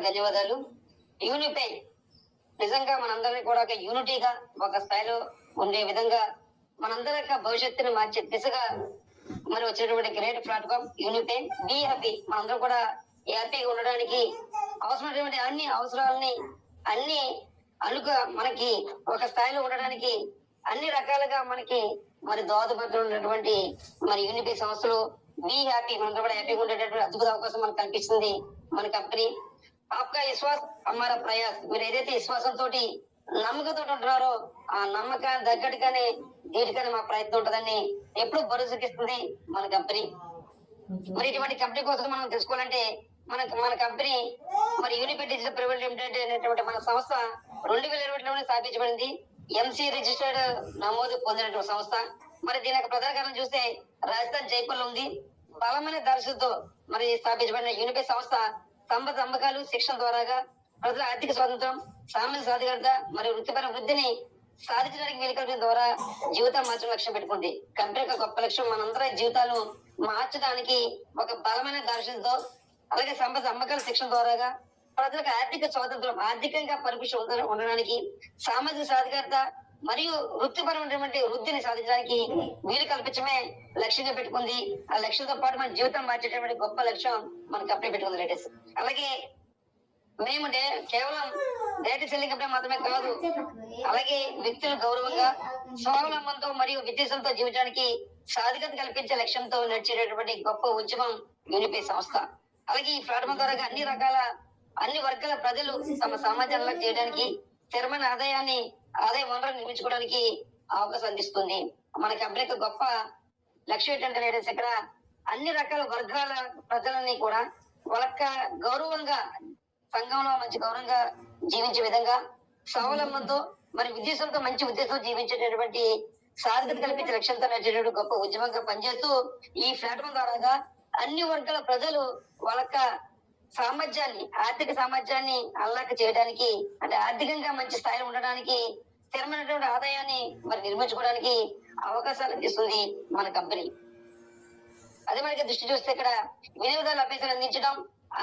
ధన్యవాదాలు. యూనిపై నిజంగా మనందరినీ కూడా ఒక యూనిటీగా ఒక స్థాయిలో ఉండే విధంగా మనందరి యొక్క భవిష్యత్తుని మార్చే దిశగా మరి వచ్చినటువంటి గ్రేట్ ప్లాట్ఫామ్ యూనిపై. Be happy. మనందరం కూడా హ్యాపీగా ఉండడానికి అవసరమైనటువంటి అన్ని అవసరాలని అన్ని మనకి ఒక స్థాయిలో ఉండడానికి అన్ని రకాలుగా మనకి మరి దోహదపడుతూ ఉన్నటువంటి మరి యూనిపై సంస్థలు బీ హ్యాపీ మనందరూ కూడా హ్యాపీగా ఉండేటటువంటి అద్భుత అవకాశం మనకు కల్పిస్తుంది మన కంపెనీ. ఆప్కా విశ్వాస్ హమారా ప్రయాస్. మీరు ఏదైతే విశ్వాసంతో నమ్మకంతో ఉంటున్నారో ఆ నమ్మకాన్ని తగ్గట్టుగానే దీనికనే మా ప్రయత్నం ఉంటుందని ఎప్పుడు భరోసాకిస్తుంది మన కంపెనీ. మరి ఇటువంటి కంపెనీ కోసం మనం తెలుసుకోవాలంటే మన కంపెనీ మరి యూనిపై డిజిటల్ ప్రైవేట్ లిమిటెడ్ అనేటువంటి మన సంస్థ 2020లోనే స్థాపించబడింది. ఎంసీ రిజిస్టర్డ్ నమోదు పొందినటువంటి సంస్థ. మరి దీని యొక్క ప్రధాన కారణం చూస్తే రాజస్థాన్ జైపూర్ లో ఉంది. బలమైన దర్శకుతో మరి స్థాపించబడిన యూనిపై సంస్థ సంపద అమ్మకాలు శిక్షణ ద్వారాగా ప్రజల ఆర్థిక స్వాతంత్రం, సామాజిక సాధికారత మరియు వృత్తిపర వృద్ధిని సాధించడానికి వీలు కల్పించడం ద్వారా జీవితం మార్చడం లక్ష్యం పెట్టుకుంది. కంపెనీ యొక్క గొప్ప లక్ష్యం మనందరి జీవితాలను మార్చడానికి ఒక బలమైన దర్శనంతో అలాగే సంపద అమ్మకాల శిక్షణ ద్వారాగా ప్రజలకు ఆర్థిక స్వాతంత్రం, ఆర్థికంగా పరిపుష్టి ఉండడానికి, సామాజిక సాధికారత మరియు వృత్తిపరమైనటువంటి వృద్ధిని సాధించడానికి వీలు కల్పించడమే లక్ష్యంగా పెట్టుకుంది. ఆ లక్ష్యంతో పాటు మన జీవితం మార్చేటటువంటి గొప్ప లక్ష్యం మన కంపెనీ పెట్టుకుంది లేటెస్ట్. అలాగే మేము కేవలం డేటా సెల్లింగ్ కంపెనీ మాత్రమే కాదు, అలాగే వ్యక్తులు గౌరవంగా స్వావలంబనతో మరియు విద్యాసంతో జీవించడానికి సాధికారత కల్పించే లక్ష్యంతో నడిచేటటువంటి గొప్ప ఉద్యమం యూనిపై సంస్థ. అలాగే ఈ ప్లాట్ఫామ్ ద్వారా అన్ని వర్గాల ప్రజలు తమ సమాజాలను చేయడానికి స్థిరమైన ఆదాయ వనరులు నిర్మించుకోవడానికి అవకాశం అందిస్తుంది. మన కంపెనీ యొక్క గొప్ప లక్ష్యం ఏంటంటే ఇక్కడ అన్ని రకాల వర్గాల ప్రజలని కూడా వాళ్ళ గౌరవంగా సంఘంలో మంచి గౌరవంగా జీవించే విధంగా స్వావలంబనతో మరి ఉద్దేశంతో మంచి ఉద్దేశంతో జీవించేటటువంటి సాధికారత కల్పించే లక్ష్యంతో నడిచేటువంటి గొప్ప ఉద్యమంగా పనిచేస్తూ ఈ ప్లాట్ఫామ్ ద్వారా అన్ని వర్గాల ప్రజలు వాళ్ళ సామర్థ్యాన్ని, ఆర్థిక సామర్థ్యాన్ని అల్లాక చేయడానికి, అంటే ఆర్థికంగా మంచి స్థాయిలో ఉండడానికి, స్థిరమైనటువంటి ఆదాయాన్ని మరి నిర్మించుకోవడానికి అవకాశాలు అందిస్తుంది మన కంపెనీ. అదే మనకి దృష్టి చూస్తే ఇక్కడ వినియోగదారుల అభ్యర్థులు అందించడం,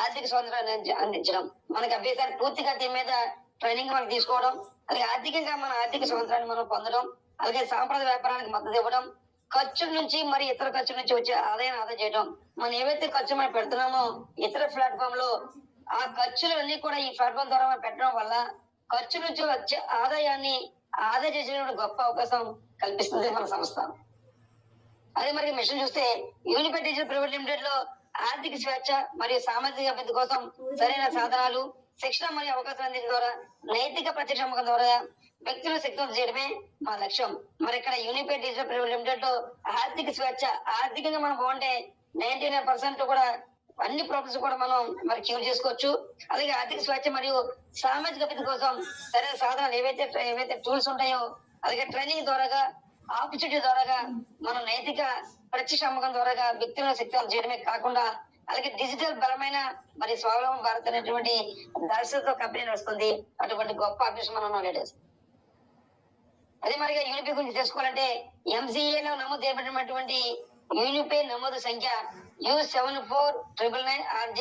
ఆర్థిక స్వాతంత్రాన్ని అందించడం. మనకి అభ్యర్థాలు పూర్తిగా దీని మీద ట్రైనింగ్ మనం తీసుకోవడం, అలాగే ఆర్థికంగా మన ఆర్థిక స్వాతంత్రాన్ని మనం పొందడం, అలాగే సాంప్రదాయ వ్యాపారానికి మద్దతు ఇవ్వడం, ఖర్చుల నుంచి మరి ఇతర ఖర్చుల నుంచి వచ్చే ఆదాయాన్ని ఆదా చేయడం. మనం ఏవైతే ఖర్చు మనం పెడుతున్నామో ఇతర ప్లాట్ఫామ్ లో ఆ ఖర్చులు అన్ని కూడా ఈ ప్లాట్ఫామ్ ద్వారా మనం పెట్టడం వల్ల ఖర్చు నుంచి వచ్చే ఆదాయాన్ని ఆదా చేసే గొప్ప అవకాశం కల్పిస్తుంది మన సంస్థ. అదే మరి మిషన్ చూస్తే యూనిపై డిజిటల్ ప్రైవేట్ లిమిటెడ్ లో ఆర్థిక స్వేచ్ఛ మరియు సామాజిక అభివృద్ధి కోసం సరైన సాధనాలు, శిక్షణ మరియు అవకాశం అందించడం ద్వారా నైతిక ప్రత్యక్ష అమ్మకం ద్వారా వ్యక్తులను శక్తివంతం చేయడమే మా లక్ష్యం. మరి ఇక్కడ యూనిపై డిజిటల్ ప్రైవేట్ లిమిటెడ్ లో ఆర్థిక స్వేచ్ఛ, ఆర్థికంగా మనం బాగుంటే 99% కూడా అన్ని ప్రాబ్లమ్స్ కూడా మనం మరి క్యూర్ చేసుకోవచ్చు. అలాగే ఆర్థిక స్వేచ్ఛ మరియు సామాజిక అభివృద్ధి కోసం సరైన సాధనాలు ఏవైతే టూల్స్ ఉంటాయో, అలాగే ట్రైనింగ్ ద్వారాగా, ఆపర్చునిటీ ద్వారాగా మనం నైతిక ప్రత్యక్ష అమ్మకం ద్వారాగా వ్యక్తులను శక్తివంతం చేయడమే కాకుండా అలాగే డిజిటల్ బలమైన మరి స్వావలంబన భారత్ అనేటువంటి దర్శకతో కంపెనీ వస్తుంది. అటువంటి గొప్ప అభ్యర్థి మనం లేడీస్. అదే మరిగా యూనిపై గురించి తెలుసుకోవాలంటే ఎంసీఏలో నమోదు చేయబడినటువంటి యూనిపై నమోదు సంఖ్య U7499RJ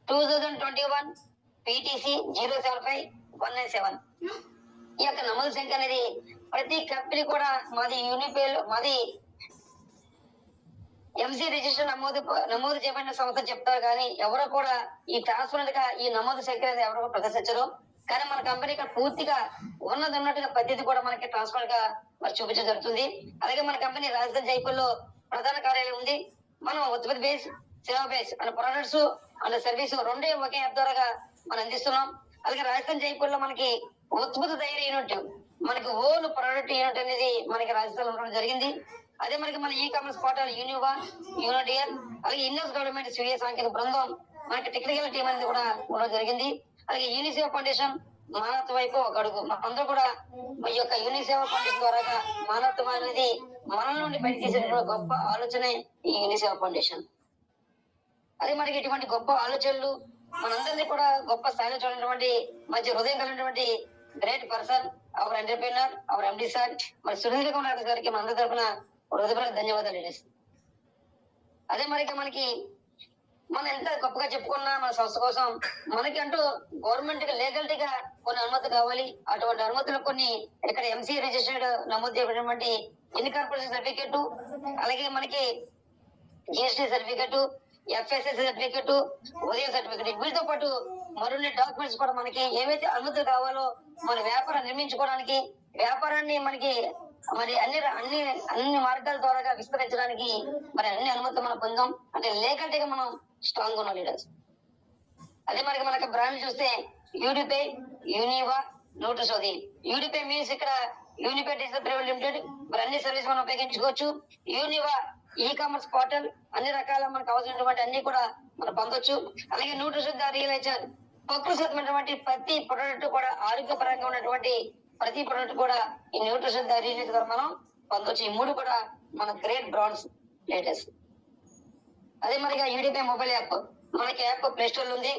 2021 PTC 075-197. ఈ యొక్క నమోదు సంఖ్య అనేది ప్రతి కంపెనీ కూడా మాది ఎంసీ రిజిస్టర్ నమోదు చేయబడిన సంస్థ చెప్తారు, కానీ ఎవరో కూడా ఈ ట్రాన్స్పరెంట్ గా ఈ నమోదు సంఖ్య అనేది ఎవరో ప్రదర్శించరు. కానీ మన కంపెనీ ఇక్కడ పూర్తిగా ఉన్నట్టుగా పద్ధతి కూడా మనకి ట్రాన్స్పరెంట్ గా మరి చూపించడం జరుగుతుంది. అలాగే మన కంపెనీ రాజధాని జైపూర్ లో ప్రధాన కార్యాలయం ఉంది. మనం ఉత్పత్తి బేస్, సేవా బేస్ అంటే ప్రొడక్ట్స్ అండ్ సర్వీస్ రెండే ఒకే యాప్ ద్వారా మనం అందిస్తున్నాం. అలాగే రాజధాని జైపూర్ లో మనకి ఉత్పత్తి తయారీ యూనిట్, మనకి ఓన్ ప్రొడక్ట్ యూనిట్ అనేది మనకి రాజస్థాన్ ఉండడం జరిగింది. అదే మనకి మన ఈ కామర్స్ పోర్టల్ యూనిడియర్, అలాగే ఇన్నోస్ గవర్నమెంట్ స్వీయ సాంకేతిక బృందం, మనకి టెక్నికల్ టీం అనేది కూడా ఉండడం జరిగింది. అలాగే యూనిసేవ ఫౌండేషన్ మానవత్వ వైపు ఒక అడుగు. అందరూ కూడా ఈ యొక్క యూనిసేవ ఫౌండేషన్ ద్వారా మానవత్వం అనేది మన నుండి బయట తీసే గొప్ప ఆలోచనే ఈ యూనిసేవ ఫౌండేషన్. అదే మనకి ఇటువంటి గొప్ప ఆలోచనలు మనందరినీ కూడా గొప్ప స్థాయిలో చూడటువంటి మంచి హృదయం కలిగినటువంటి great person our entrepreneur, our MD sir మరి సురేంద్ర కుమార్ గారికి మనందరి తరఫున హృదయపూర్వక ధన్యవాదాలు. అదే మరి మనకి మనం ఎంత గొప్పగా చెప్పుకున్నా మన సంస్థ కోసం మనకి అంటూ గవర్నమెంట్ కి లీగల్టీగా కొన్ని అనుమతులు కావాలి. అటువంటి అనుమతులు కొన్ని ఇక్కడ ఎంసీ రిజిస్టర్డ్ నమోదు చేయబడినటువంటి ఇన్కార్పొరేషన్ సర్టిఫికేట్, అలాగే మనకి జిఎస్టీ సర్టిఫికేట్, ఎఫ్ఎస్ఎస్ సర్టిఫికేట్, ఉదయం సర్టిఫికేట్, వీటితో పాటు మరిన్ని డాక్యుమెంట్స్ కూడా మనకి ఏవైతే అనుమతులు కావాలో మన వ్యాపారం నిర్మించుకోవడానికి, వ్యాపారాన్ని మనకి మరి అన్ని మార్గాల ద్వారా విస్తరించడానికి మరి అన్ని అనుమతులు మనం పొందాం. అంటే లీగల్టీగా మనం స్ట్రాంగ్ ఉన్నాం లీడర్స్. అదే మనకి బ్రాండ్ చూస్తే యూనిపే, యూనివా, నోటిసోది. యూనిపే మీన్స్ ఇక్కడ యూనిపే డిజిటల్ ప్రైవేట్ లిమిటెడ్, మరి అన్ని సర్వీస్ మనం ఉపయోగించుకోవచ్చు. యూనివా ఈ కామర్స్ పోర్టల్, అన్ని రకాల మనకు అవసరమైనటువంటి అన్ని కూడా మనం పొందొచ్చు. అలాగే న్యూట్రిషన్ రియలైజర్, ప్రకృతిమైనటువంటి ప్రతి ప్రొడక్ట్ కూడా ఆరోగ్యపరంగా ఉన్నటువంటి ప్రతి ప్రొడక్ట్ కూడా ఈ న్యూట్రిషన్ రియలైజర్ ద్వారా మనం పొందొచ్చు. ఈ మూడు కూడా మన గ్రేట్ బ్రాండ్స్ లేటెస్ట్. అదే మనకి యూడిపే మొబైల్ యాప్, మనకి యాప్ ప్లే స్టోర్ లో ఉంది.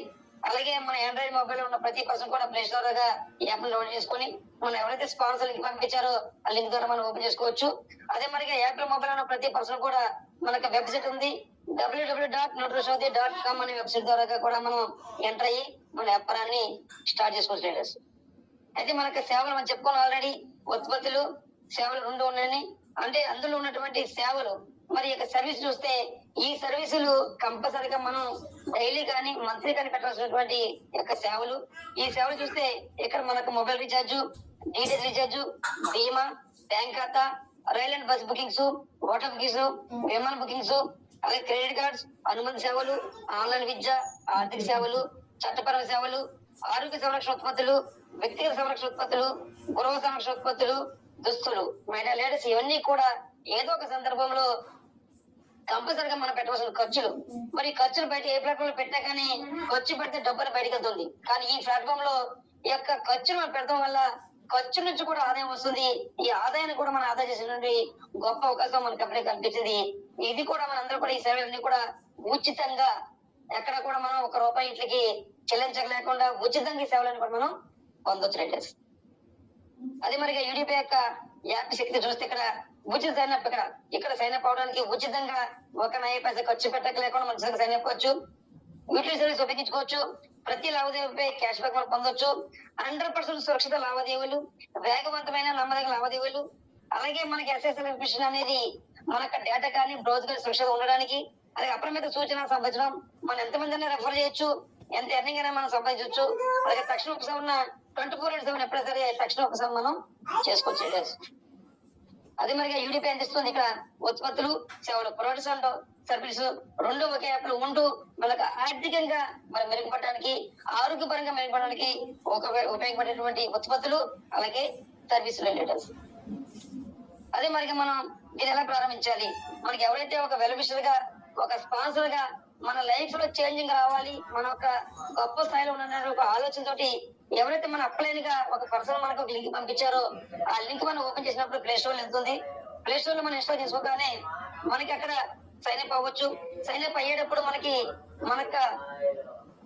అలాగే మన ఆండ్రాయిడ్ మొబైల్ లో ఉన్న ప్రతి పర్సన్ కూడా ప్లే స్టోర్ గా యాప్ డౌన్లోడ్ చేసుకుని మనం ఎవరైతే స్పాన్సర్ లింక్ పంపించారో ఆ లింక్ ద్వారా మనం ఓపెన్ చేసుకోవచ్చు. అదే మనకి యాప్ మొబైల్ ఉన్న ప్రతి పర్సన్ కూడా మనకి వెబ్సైట్ ఉంది, www.nutrishodi.com అనే వెబ్సైట్ ద్వారా కూడా మనం ఎంటర్ అయ్యి మన వ్యాపారాన్ని స్టార్ట్ చేసుకోవచ్చు లీడర్స్. అయితే మనకి సేవలు మనం చెప్పుకున్నాం ఆల్రెడీ. ఉత్పత్తులు, సేవలు రెండు ఉన్నాయి. అంటే అందులో ఉన్నటువంటి సేవలు మరి యొక్క సర్వీస్ చూస్తే ఈ సర్వీసులు కంపల్సరిగా మనం డైలీ కానీ మంత్లీ కానీ పెట్టాల్సినటువంటి యొక్క సేవలు. ఈ సేవలు చూస్తే ఇక్కడ మనకు మొబైల్ రీఛార్జ్, డీటెయిల్స్ రీఛార్జ్, బీమా, బ్యాంక్ ఖాతా, rail and bus bookings, hotel bookings, విమాన బుకింగ్స్, అలాగే క్రెడిట్ కార్డ్స్, అనుబంధ సేవలు, ఆన్లైన్ విద్య, ఆర్థిక సేవలు, చట్టపరమైన సేవలు, ఆరోగ్య సంరక్షణ ఉత్పత్తులు, వ్యక్తిగత సంరక్షణ ఉత్పత్తులు, గృహ సంరక్షణ ఉత్పత్తులు, దుస్తులు, మహిళా లేడీస్, ఇవన్నీ కూడా ఏదో ఒక సందర్భంలో కంపల్సరిగా మనం పెట్టవలసిన ఖర్చులు. మరి ఖర్చులు బయట ఏ ప్లాట్ఫామ్ లో పెట్టినా కానీ ఖర్చు పెడితే డబ్బులు బయటకు వెళ్తుంది. కానీ ఈ ప్లాట్ఫామ్ లో ఈ యొక్క ఖర్చులు మనం పెడతాం వల్ల ఖర్చు నుంచి కూడా ఆదాయం వస్తుంది. ఈ ఆదాయాన్ని కూడా మనం ఆదా చేసినటువంటి గొప్ప అవకాశం మన కంపెనీ కల్పించింది. ఇది కూడా మనందరూ కూడా ఈ సేవలన్నీ కూడా ఉచితంగా, ఎక్కడ కూడా మనం ₹1 ఇంట్లోకి చెల్లించలేకుండా ఉచితంగా ఈ సేవలను కూడా మనం పొందొచ్చు రైటర్స్. అదే మరి యూడిపే యొక్క యాప్ శక్తి చూస్తే ఇక్కడ ఉచిత సైన్ అప్, ఇక్కడ సైన్ అప్ అవడానికి ఉచితంగా ₹1 ఖర్చు పెట్టక లేకుండా మనం సైన్ అప్ అవ్వచ్చు. యూటిలిటీ సర్వీస్ ఉపయోగించుకోవచ్చు. ప్రతి లావాదేవీపై క్యాష్ బ్యాక్ మనం పొందొచ్చు. 100% సురక్షిత లావాదేవీలు, వేగవంతమైన నమ్మదగిన లావాదేవీలు, అలాగే మనకి ఎస్ఎస్ఎల్ ఇన్ఫర్మేషన్ అనేది మన డేటా కానీ బ్రౌజ్ కానీ సురక్షిత ఉండడానికి, అలాగే అప్రమిత సూచన సంబంధించడం, మనం ఎంతమంది అయినా రెఫర్ చేయొచ్చు, ఎంత ఎర్నింగ్ అయినా మనం సంపాదించవచ్చు. అలాగే తక్షణ ఉపశమన 24/7 ఎప్పుడైనా సరే తక్షణ ఉపశమనం మనం చేసుకోవచ్చు. అదే మరిగా యూడిపి అందిస్తుంది ఇక్కడ ఉత్పత్తులు, సేవలు, ప్రొడక్ట్స్ అండ్ సర్వీస్ రెండు ఒకే యాప్ లో ఉంటూ మనకు ఆర్థికంగా మనం మెరుగుపడడానికి, ఆరోగ్యపరంగా మెరుగుపడడానికి ఉపయోగపడేటువంటి ఉత్పత్తులు అలాగే సర్వీసులు లీడర్స్. అదే మరిగా మనం దీన్ని ఎలా ప్రారంభించాలి? మనకి ఎవరైతే ఒక వెల్విషర్ గా, ఒక స్పాన్సర్ గా మన లైఫ్ లో చేంజింగ్ రావాలి, మన ఒక గొప్ప స్థాయిలో ఉన్న ఒక ఆలోచనతోటి ఎవరైతే మన అప్లైన్ గా ఒక పర్సన్ మనకు ఒక లింక్ పంపించారో ఆ లింక్ మనం ఓపెన్ చేసినప్పుడు ప్లే స్టోర్ లో వెళ్తుంది. ప్లే స్టోర్ లో మనం ఇన్స్టాల్ చేసుకోగానే మనకి అక్కడ సైన్ అప్ అవ్వచ్చు. సైన్ అప్ అయ్యేటప్పుడు మనకి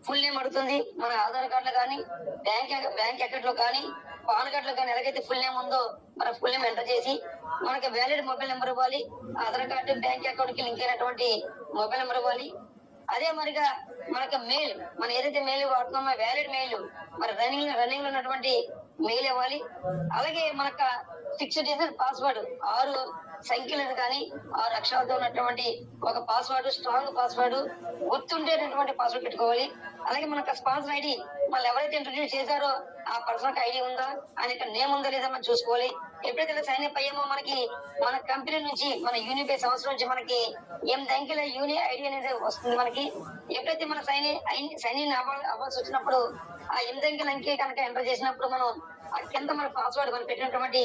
ఫుల్ నేమ్ అడుగుతుంది. మన ఆధార్ కార్డు లో కానీ, బ్యాంక్ అకౌంట్ లో కానీ, పాన్ కార్డు లో కానీ ఎలాగైతే ఫుల్ నేమ్ ఉందో మన ఫుల్ నేమ్ ఎంటర్ చేసి మనకి వ్యాలిడ్ మొబైల్ నెంబర్ ఇవ్వాలి. ఆధార్ కార్డు, బ్యాంక్ అకౌంట్ కి లింక్ అయినటువంటి మొబైల్ నెంబర్ ఇవ్వాలి. అదే మరిగా మనకి మెయిల్, మనం ఏదైతే మెయిల్ వాడుతున్నామో వ్యాలిడ్ మెయిల్, మరి రన్నింగ్ లో ఉన్నటువంటి మెయిల్ ఇవ్వాలి. అలాగే మనకు ఫిక్స్డ్ డిజిట్ పాస్వర్డ్ 6 సంఖ్యలను కానీ 6 అక్షరాలతో ఉన్నటువంటి ఒక పాస్వర్డ్, స్ట్రాంగ్ పాస్వర్డ్, గుర్తుండేటటువంటి పాస్వర్డ్ పెట్టుకోవాలి. అలాగే మనకు స్పాన్సర్ ఐడి, మళ్ళీ ఎవరైతే ఇంట్రడ్యూస్ చేశారో ఆ పర్సన్ ఐడి ఉందా, ఆయన నేమ్ ఉందా లేదా మనం చూసుకోవాలి. ఎప్పుడైతే సైన్ అప్ అయ్యామో మనకి మన కంపెనీ నుంచి, మన యూనిపే సంవత్సరం నుంచి మనకి 8 అంకెల యూని ఐడి అనేది వస్తుంది. మనకి ఎప్పుడైతే మన సైన్ ఇన్ అవ్వాల్సి వచ్చినప్పుడు ఆ 8 అంకెల అంకె కనుక ఎంటర్ చేసినప్పుడు మనం ఆ కింద మన పాస్వర్డ్ మనం పెట్టినటువంటి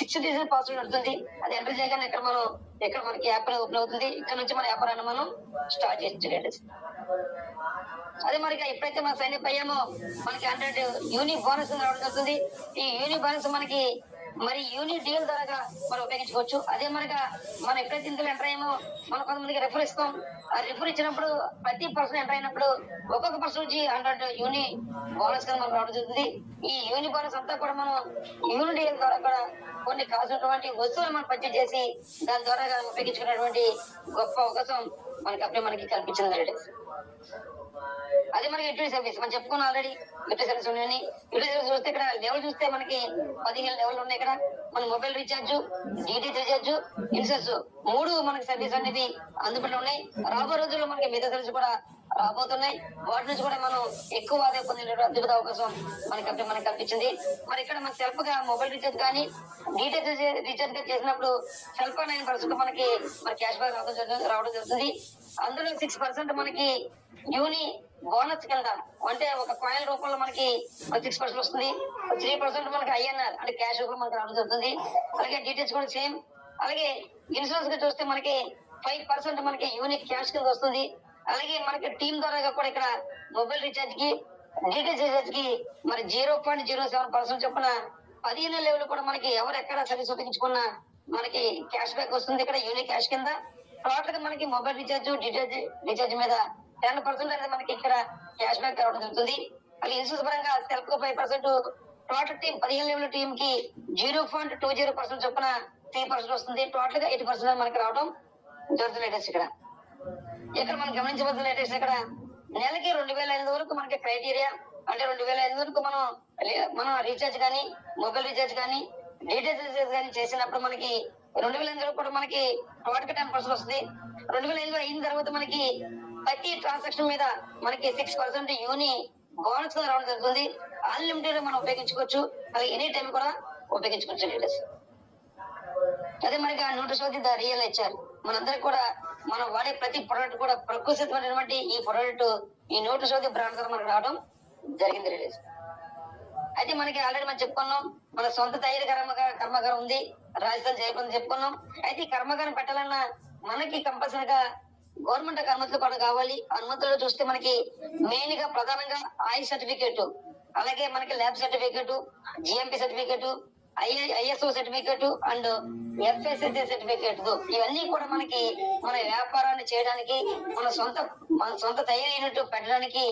6 డిజిట్ పాస్వర్డ్ ఉంటుంది. అది ఎంటర్ చేయగానే ఇక్కడ మనకి యాప్ ఓపెన్ అవుతుంది. ఇక్కడ నుంచి మన వ్యాపారాన్ని మనం స్టార్ట్ చేసి అదే మరి ఎప్పుడైతే మనం సైన్ అప్ అయ్యామో మనకి 100 యూని బోనస్ రావడం జరుగుతుంది. ఈ యూని బోనస్ మనకి మరి యూనిట్ డీల్ ద్వారా మనం ఉపయోగించుకోవచ్చు. అదే మనగా మనం ఎప్పుడైతే ఇందులో ఎంటర్ అయ్యామో మనం కొంతమందికి రెఫర్ ఇస్తాం. ఆ రెఫర్ ఇచ్చినప్పుడు ప్రతి పర్సన్ ఎంటర్ అయినప్పుడు ఒక్కొక్క పర్సన్ నుంచి 100 యూని బోనస్ కింద మనకు రావడం జరుగుతుంది. ఈ యూని బోనస్ అంతా కూడా మనం యూని డీల్ ద్వారా కూడా కొన్ని కావాల్సినటువంటి వస్తువులు మనం పర్చేజ్ చేసి దాని ద్వారా ఉపయోగించుకున్నటువంటి గొప్ప అవకాశం మనకి కల్పించింది. అదే మనకి యూటిలిటీ సర్వీస్ మనం చెప్పుకున్నాం ఆల్రెడీ. యూటిలిటీ సర్వీస్ ఉన్నాయని యూటిలిటీ సర్వీస్ చూస్తే ఇక్కడ లెవెల్ చూస్తే మనకి 15 లెవెల్ ఉన్నాయి. ఇక్కడ మన mobile recharge, DTH recharge, insurance 3 మనకి సర్వీస్ అనేవి అందుబాటులో ఉన్నాయి. రాబో రోజుల్లో మనకి మిగతా సర్వీస్ కూడా రాబోతున్నాయి. వాటి నుంచి కూడా మనం ఎక్కువ ఆదాయం పొందే అద్భుత అవకాశం మనకి కల్పించింది. మరి ఇక్కడ మన సెల్ఫ్ గా మొబైల్ రీఛార్జ్ కానీ డిటిహెచ్ రీఛార్జ్ గా చేసినప్పుడు సెల్ఫ్ 9% మనకి క్యాష్ బ్యాక్ రావడం జరుగుతుంది. అందులో 6% మనకి యూని బోనస్ కింద అంటే ఒక కాయిన్ రూపంలో మనకి 6% వస్తుంది. 3% మనకి ఐఎన్ఆర్ అంటే క్యాష్ రూపంలో మనకి రావడం జరుగుతుంది. అలాగే డీటెయిల్స్ కూడా సేమ్. అలాగే ఇన్సూరెన్స్ గా చూస్తే మనకి 5% మనకి యూనిక్ క్యాష్ కింద వస్తుంది. అలాగే మనకి టీమ్ ద్వారా కూడా ఇక్కడ మొబైల్ రీఛార్జ్ కి డీటెయిల్స్ రీఛార్జ్ కి 0.07% చొప్పున 15 లెవెల్ కూడా మనకి ఎవరు ఎక్కడ సర్వీస్ ఉపయోగించుకున్నా మనకి క్యాష్ బ్యాక్ వస్తుంది. ఇక్కడ యూనిక్ క్యాష్ కింద టోటల్ గా మనకి మొబైల్ రీఛార్జ్ డీటెయిల్స్ రీఛార్జ్ మీద 10% అనేది మనకి ఇక్కడ క్యాష్ బ్యాక్ రావడం జరుగుతుంది. అలాగే ఇన్సూరెన్స్ పరంగా self 5%, total team 15 level team కి 0.20% చొప్పున 3% వస్తుంది. టోటల్ గా 8% మనకి రావడం జరుగుతుంది. లేటెస్ట్ ఇక్కడ మనం గమనించవలసిన లేటెస్ట్ ఇక్కడ నెలకి 2,500 వరకు మనకి క్రైటీరియా అంటే 2,500 వరకు మనం రీఛార్జ్ కానీ మొబైల్ రీఛార్జ్ కానీ డీటెయిల్స్ రీఛార్జ్ కానీ చేసినప్పుడు మనకి 2,500 కూడా మనకి టోటల్ 10% వస్తుంది. 2,500 అయిన తర్వాత మనకి ప్రతి ట్రాన్సాక్షన్ మీద మనకి 6% యూని బోనస్ రావడం జరుగుతుంది. అన్లిమిటెడ్ మనం ఉపయోగించుకోవచ్చు. అలాగే ఎనీ టైం కూడా ఉపయోగించుకోవచ్చు. డీటెయిల్స్ అదే మనకి ఆ నోటీస్ ద రియల్ హెచ్ఆర్ మనందరికి కూడా మనం వాడే ప్రతి ప్రొడక్ట్ కూడా ప్రకృతిమైనటువంటి ఈ ప్రొడక్ట్ ఈ నోటీస్ బ్రాండ్ ద్వారా మనకు రావడం జరిగింది. రిలీజ్ అయితే మనకి ఆల్రెడీ మనం చెప్పుకున్నాం మన సొంత తయారీ కర్మాగారం ఉంది రాజస్థాన్ జయపూర్ చెప్పుకున్నాం. అయితే ఈ కర్మాగారం పెట్టాలన్నా మనకి కంపల్సరీగా గవర్నమెంట్ అనుమతులు కూడా కావాలి. అనుమతులు చూస్తే మనకి మెయిన్ గా ప్రధానంగా ఆయిల్ సర్టిఫికేట్, అలాగే మనకి lab certificate, GMP certificate, ISO certificate and FSSA certificate ఇవన్నీ కూడా మనకి మన వ్యాపారాన్ని చేయడానికి మన సొంత తయారీ యూనిట్ పెట్టడానికి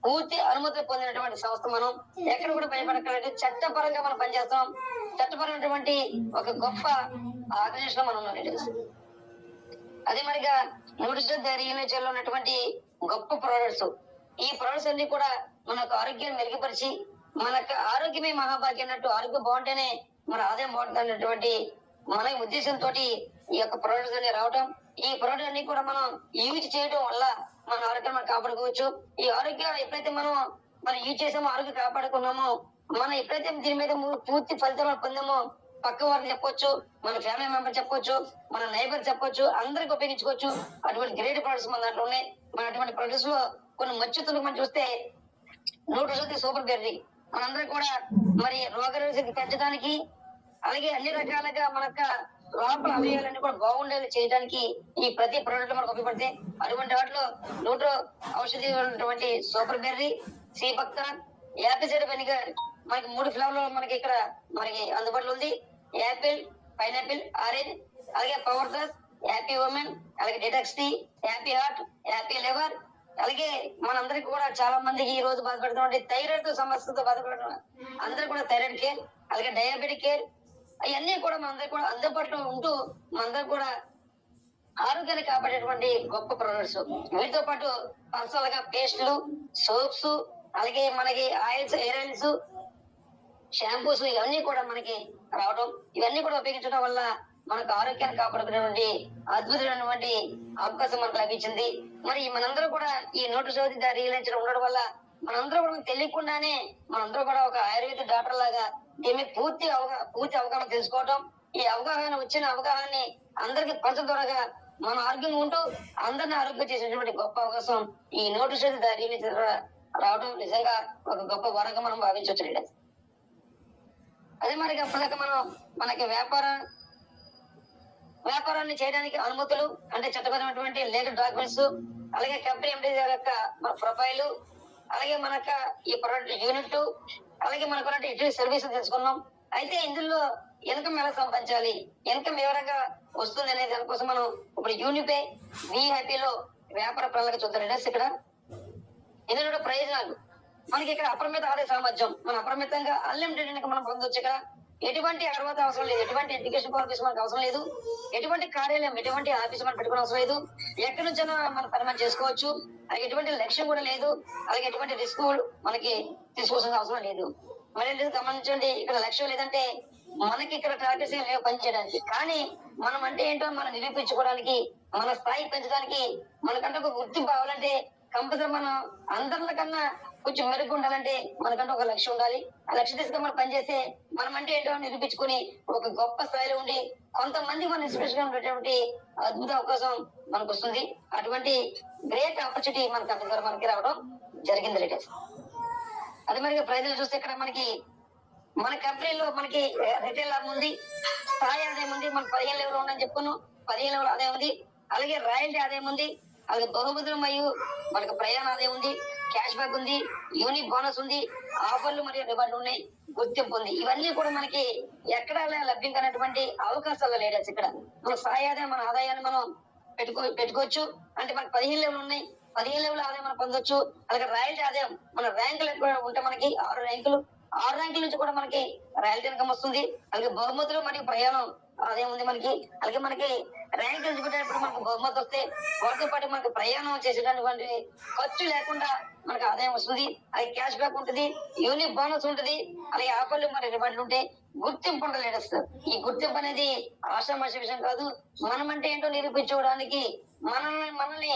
పూర్తి అనుమతులు పొందినటువంటి సంస్థ. మనం ఎక్కడ కూడా భయపడక్కర్లేదు. చట్టపరంగా మనం పనిచేస్తాం. చట్టపరమైనటువంటి ఒక గొప్ప ఆర్గనైజేషన్ మనం ఉన్నాం. అదే మరిగా న్యూట్రిషన్ రియల్ లో ఉన్నటువంటి గొప్ప ప్రొడక్ట్స్ ఈ ప్రొడక్ట్స్ అన్ని కూడా మనకు ఆరోగ్యాన్ని మెరుగుపరిచి మనకు ఆరోగ్యమే మహాభాగ్యం అన్నట్టు ఆరోగ్యం బాగుంటేనే మన ఆదాయం బాగుంటుంది అన్నటువంటి మన ఉద్దేశంతో ఈ యొక్క ప్రొడక్ట్స్ అన్ని రావడం. ఈ ప్రొడక్ట్ అన్ని కూడా మనం యూజ్ చేయడం వల్ల మన ఆరోగ్యం మనం కాపాడుకోవచ్చు. ఈ ఆరోగ్యం ఎప్పుడైతే మనం యూజ్ చేసామో ఆరోగ్యం కాపాడుకున్నామో మనం ఎప్పుడైతే దీని మీద పూర్తి ఫలితాలు పొందామో పక్క వారికి చెప్పొచ్చు, మన ఫ్యామిలీ మెంబర్ చెప్పొచ్చు, మన నైబర్ చెప్పొచ్చు, అందరికి ఉపయోగించుకోవచ్చు. అటువంటి గ్రేట్ ప్రొడక్ట్స్ మన దాంట్లో ఉన్నాయి. మన అటువంటి ప్రొడక్ట్స్ లో కొన్ని మచ్చుతులు మనం చూస్తే న్యూట్రిషన్ సూపర్ బెర్రీ మనందరం కూడా రోగనిరోధక పెంచడానికి అలాగే అన్ని రకాలుగా మనకు లోపల అవయవాలన్నీ కూడా బాగుండేలా చేయడానికి ఈ ప్రతి ప్రొడక్ట్ మనకు ఉపయోగపడతాయి. అటువంటి వాటిలో నూట్రో ఔషధి ఉన్నటువంటి సూపర్ బెర్రీ, సీబక్త, యాపిల్ సైడర్ వెనిగర్ మనకి 3 ఫ్లేవర్లు ఇక్కడ అందుబాటులో ఉంది. యాపిల్, పైనాపిల్, ఆరెంజ్, అలాగే పవర్ ప్లస్, హ్యాపీ ఉమెన్, అలాగే detox tea, happy heart, happy liver, అలాగే మనందరికి కూడా చాలా మందికి ఈ రోజు బాధపడుతున్న థైరాయిడ్ సమస్యతో బాధపడుతున్న అందరూ కూడా థైరాయిడ్ కేర్, అలాగే డయాబెటిక్ కేర్ అవన్నీ కూడా మనందరికి కూడా అందుబాటులో ఉంటూ మనందరికి కూడా ఆరోగ్యాన్ని కాపాడేటువంటి గొప్ప ప్రొడక్ట్స్. వీటితో పాటు పర్సనల్ గా పేస్టులు, సోప్స్, అలాగే మనకి ఆయిల్స్, హెయిర్ ఆయిల్స్, షాంపూస్ ఇవన్నీ కూడా మనకి రావడం. ఇవన్నీ కూడా ఉపయోగించడం వల్ల మనకు ఆరోగ్యాన్ని కాపాడుకునేటువంటి అద్భుతమైనటువంటి అవకాశం మనకు లభించింది. మరి మనందరూ కూడా ఈ నోటీస్ రియలైజ్ ఉండడం వల్ల మనందరూ కూడా తెలియకుండానే మనందరూ కూడా ఒక ఆయుర్వేద డాక్టర్ లాగా దీని పూర్తి అవగాహన తెలుసుకోవడం, ఈ వచ్చిన అవగాహనని అందరికి పంచడం ద్వారా మన ఆరోగ్యం ఉంటూ అందరిని ఆరోగ్యం చేసేటువంటి గొప్ప అవకాశం ఈ నోటీస్ రియలైజ్ రావడం నిజంగా ఒక గొప్ప వరంగా మనం భావించవచ్చు. అదే మరి అప్పటిదాకా మనకి వ్యాపారాన్ని చేయడానికి అనుమతులు అంటే చట్టపరమైనటువంటి లీగల్ డాక్యుమెంట్స్, అలాగే కంపెనీ ఎండి యొక్క మన ప్రొఫైల్, అలాగే మనకు ఈ ప్రొడక్ట్ యూనిట్, అలాగే మనకు ఇటువంటి సర్వీస్ తెలుసుకున్నాం. అయితే ఇందులో ఇన్కమ్ ఎలా సంపాదించాలి, ఇన్కమ్ వివరంగా వస్తుంది అనే దానికోసం మనం ఇప్పుడు యూనిపే విఐపిలో వ్యాపార ప్రణాళిక చూద్దాం లీడర్స్. ఇక్కడ ఇందులో ప్రయోజనాలు మనకి ఇక్కడ అపరిమిత ఆదాయ సామర్థ్యం, మనం అపరిమితంగా అన్లిమిటెడ్ ఇన్కమ్ మనం పొందొచ్చు. ఇక్కడ ఎటువంటి అర్హత అవసరం లేదు, ఎటువంటి ఎడ్యుకేషన్ క్వాలిఫికేషన్ మనకు అవసరం లేదు, ఎటువంటి కార్యాలయం ఎటువంటి ఆఫీస్ మనం పెట్టుకునే అవసరం లేదు, ఎక్కడి నుంచైనా మనం పని మనం చేసుకోవచ్చు. అలాగే ఎటువంటి లక్ష్యం కూడా లేదు, అలాగే ఎటువంటి రిస్క్ మనకి తీసుకోవాల్సిన అవసరం లేదు. మరి గమనించండి, ఇక్కడ లక్ష్యం లేదంటే మనకి ఇక్కడ టార్గెట్స్ లేవు పని చేయడానికి, కానీ మనం అంటే ఏంటో మనం నిరూపించుకోవడానికి, మన స్థాయి పెంచడానికి, మనకంటే ఒక గుర్తింపు అవ్వాలంటే కంపల్సరీ మనం అందరికన్నా కొంచెం మెరుగు ఉండాలంటే మనకంటే ఒక లక్ష్యం ఉండాలి. ఆ లక్ష్యం తీసుకుని మనం పనిచేస్తే మనం అంటే ఏంటో నిరూపించుకుని ఒక గొప్ప స్థాయిలో ఉండి కొంతమంది మన ఇన్స్పిరేషన్ గా ఉండేటువంటి అద్భుత అవకాశం మనకు వస్తుంది. అటువంటి గ్రేట్ ఆపర్చునిటీ మన కంపెనీ ద్వారా మనకి రావడం జరిగింది లీడర్స్. అదే మరి ప్రజలు చూస్తే ఇక్కడ మనకి మన కంపెనీలో మనకి రిటైల్ లాభం ఉంది, స్థాయి ఆదాయం ఉంది, మన 15 లెవెల్ ఉందని చెప్పుకున్నాం, 15 లెవెల్ ఆదాయం ఉంది, అలాగే రాయల్టీ ఆదాయం ఉంది, అలాగే బహుమతులు మరియు మనకు ప్రయాణ ఆదాయం ఉంది, క్యాష్ బ్యాక్ ఉంది, యూనిక్ బోనస్ ఉంది, ఆఫర్లు మరియు రివార్డులు ఉన్నాయి, గుర్తింపు ఉంది. ఇవన్నీ కూడా మనకి ఎక్కడ లభ్యం కానటువంటి అవకాశాలు లీడర్స్. ఇక్కడ మన స్థాయి ఆదాయం, మన ఆదాయాన్ని మనం పెట్టుకోవచ్చు. అంటే మనకి 15 లెవెల్ ఉన్నాయి, 15 లెవెల్ ఆదాయం మనం పొందొచ్చు. అలాగే రాయల్టీ ఆదాయం మన ర్యాంకులు ఉంటే మనకి 6 ర్యాంకులు, 6 ర్యాంకుల నుంచి కూడా మనకి రాయల్టీ ఇన్కమ్ వస్తుంది. అలాగే బహుమతులు మరియు ప్రయాణం ఆదాయం ఉంది మనకి. అలాగే మనకి ర్యాంక్ ఎంచుకునేటప్పుడు మనకు బహుమతి వస్తే వాటితో పాటు మనకు ప్రయాణం చేసేటటువంటి ఖర్చు లేకుండా మనకు ఆదాయం వస్తుంది. అది క్యాష్ బ్యాక్ ఉంటుంది, యూనిక్ బోనస్ ఉంటుంది, అలాగే ఆఫర్లు మరి రివార్డులు ఉంటాయి, గుర్తింపు ఉంటుంది లీడర్స్. ఈ గుర్తింపు అనేది ఆషామాష విషయం కాదు. మనం అంటే ఏంటో నిరూపించుకోవడానికి, మనల్ని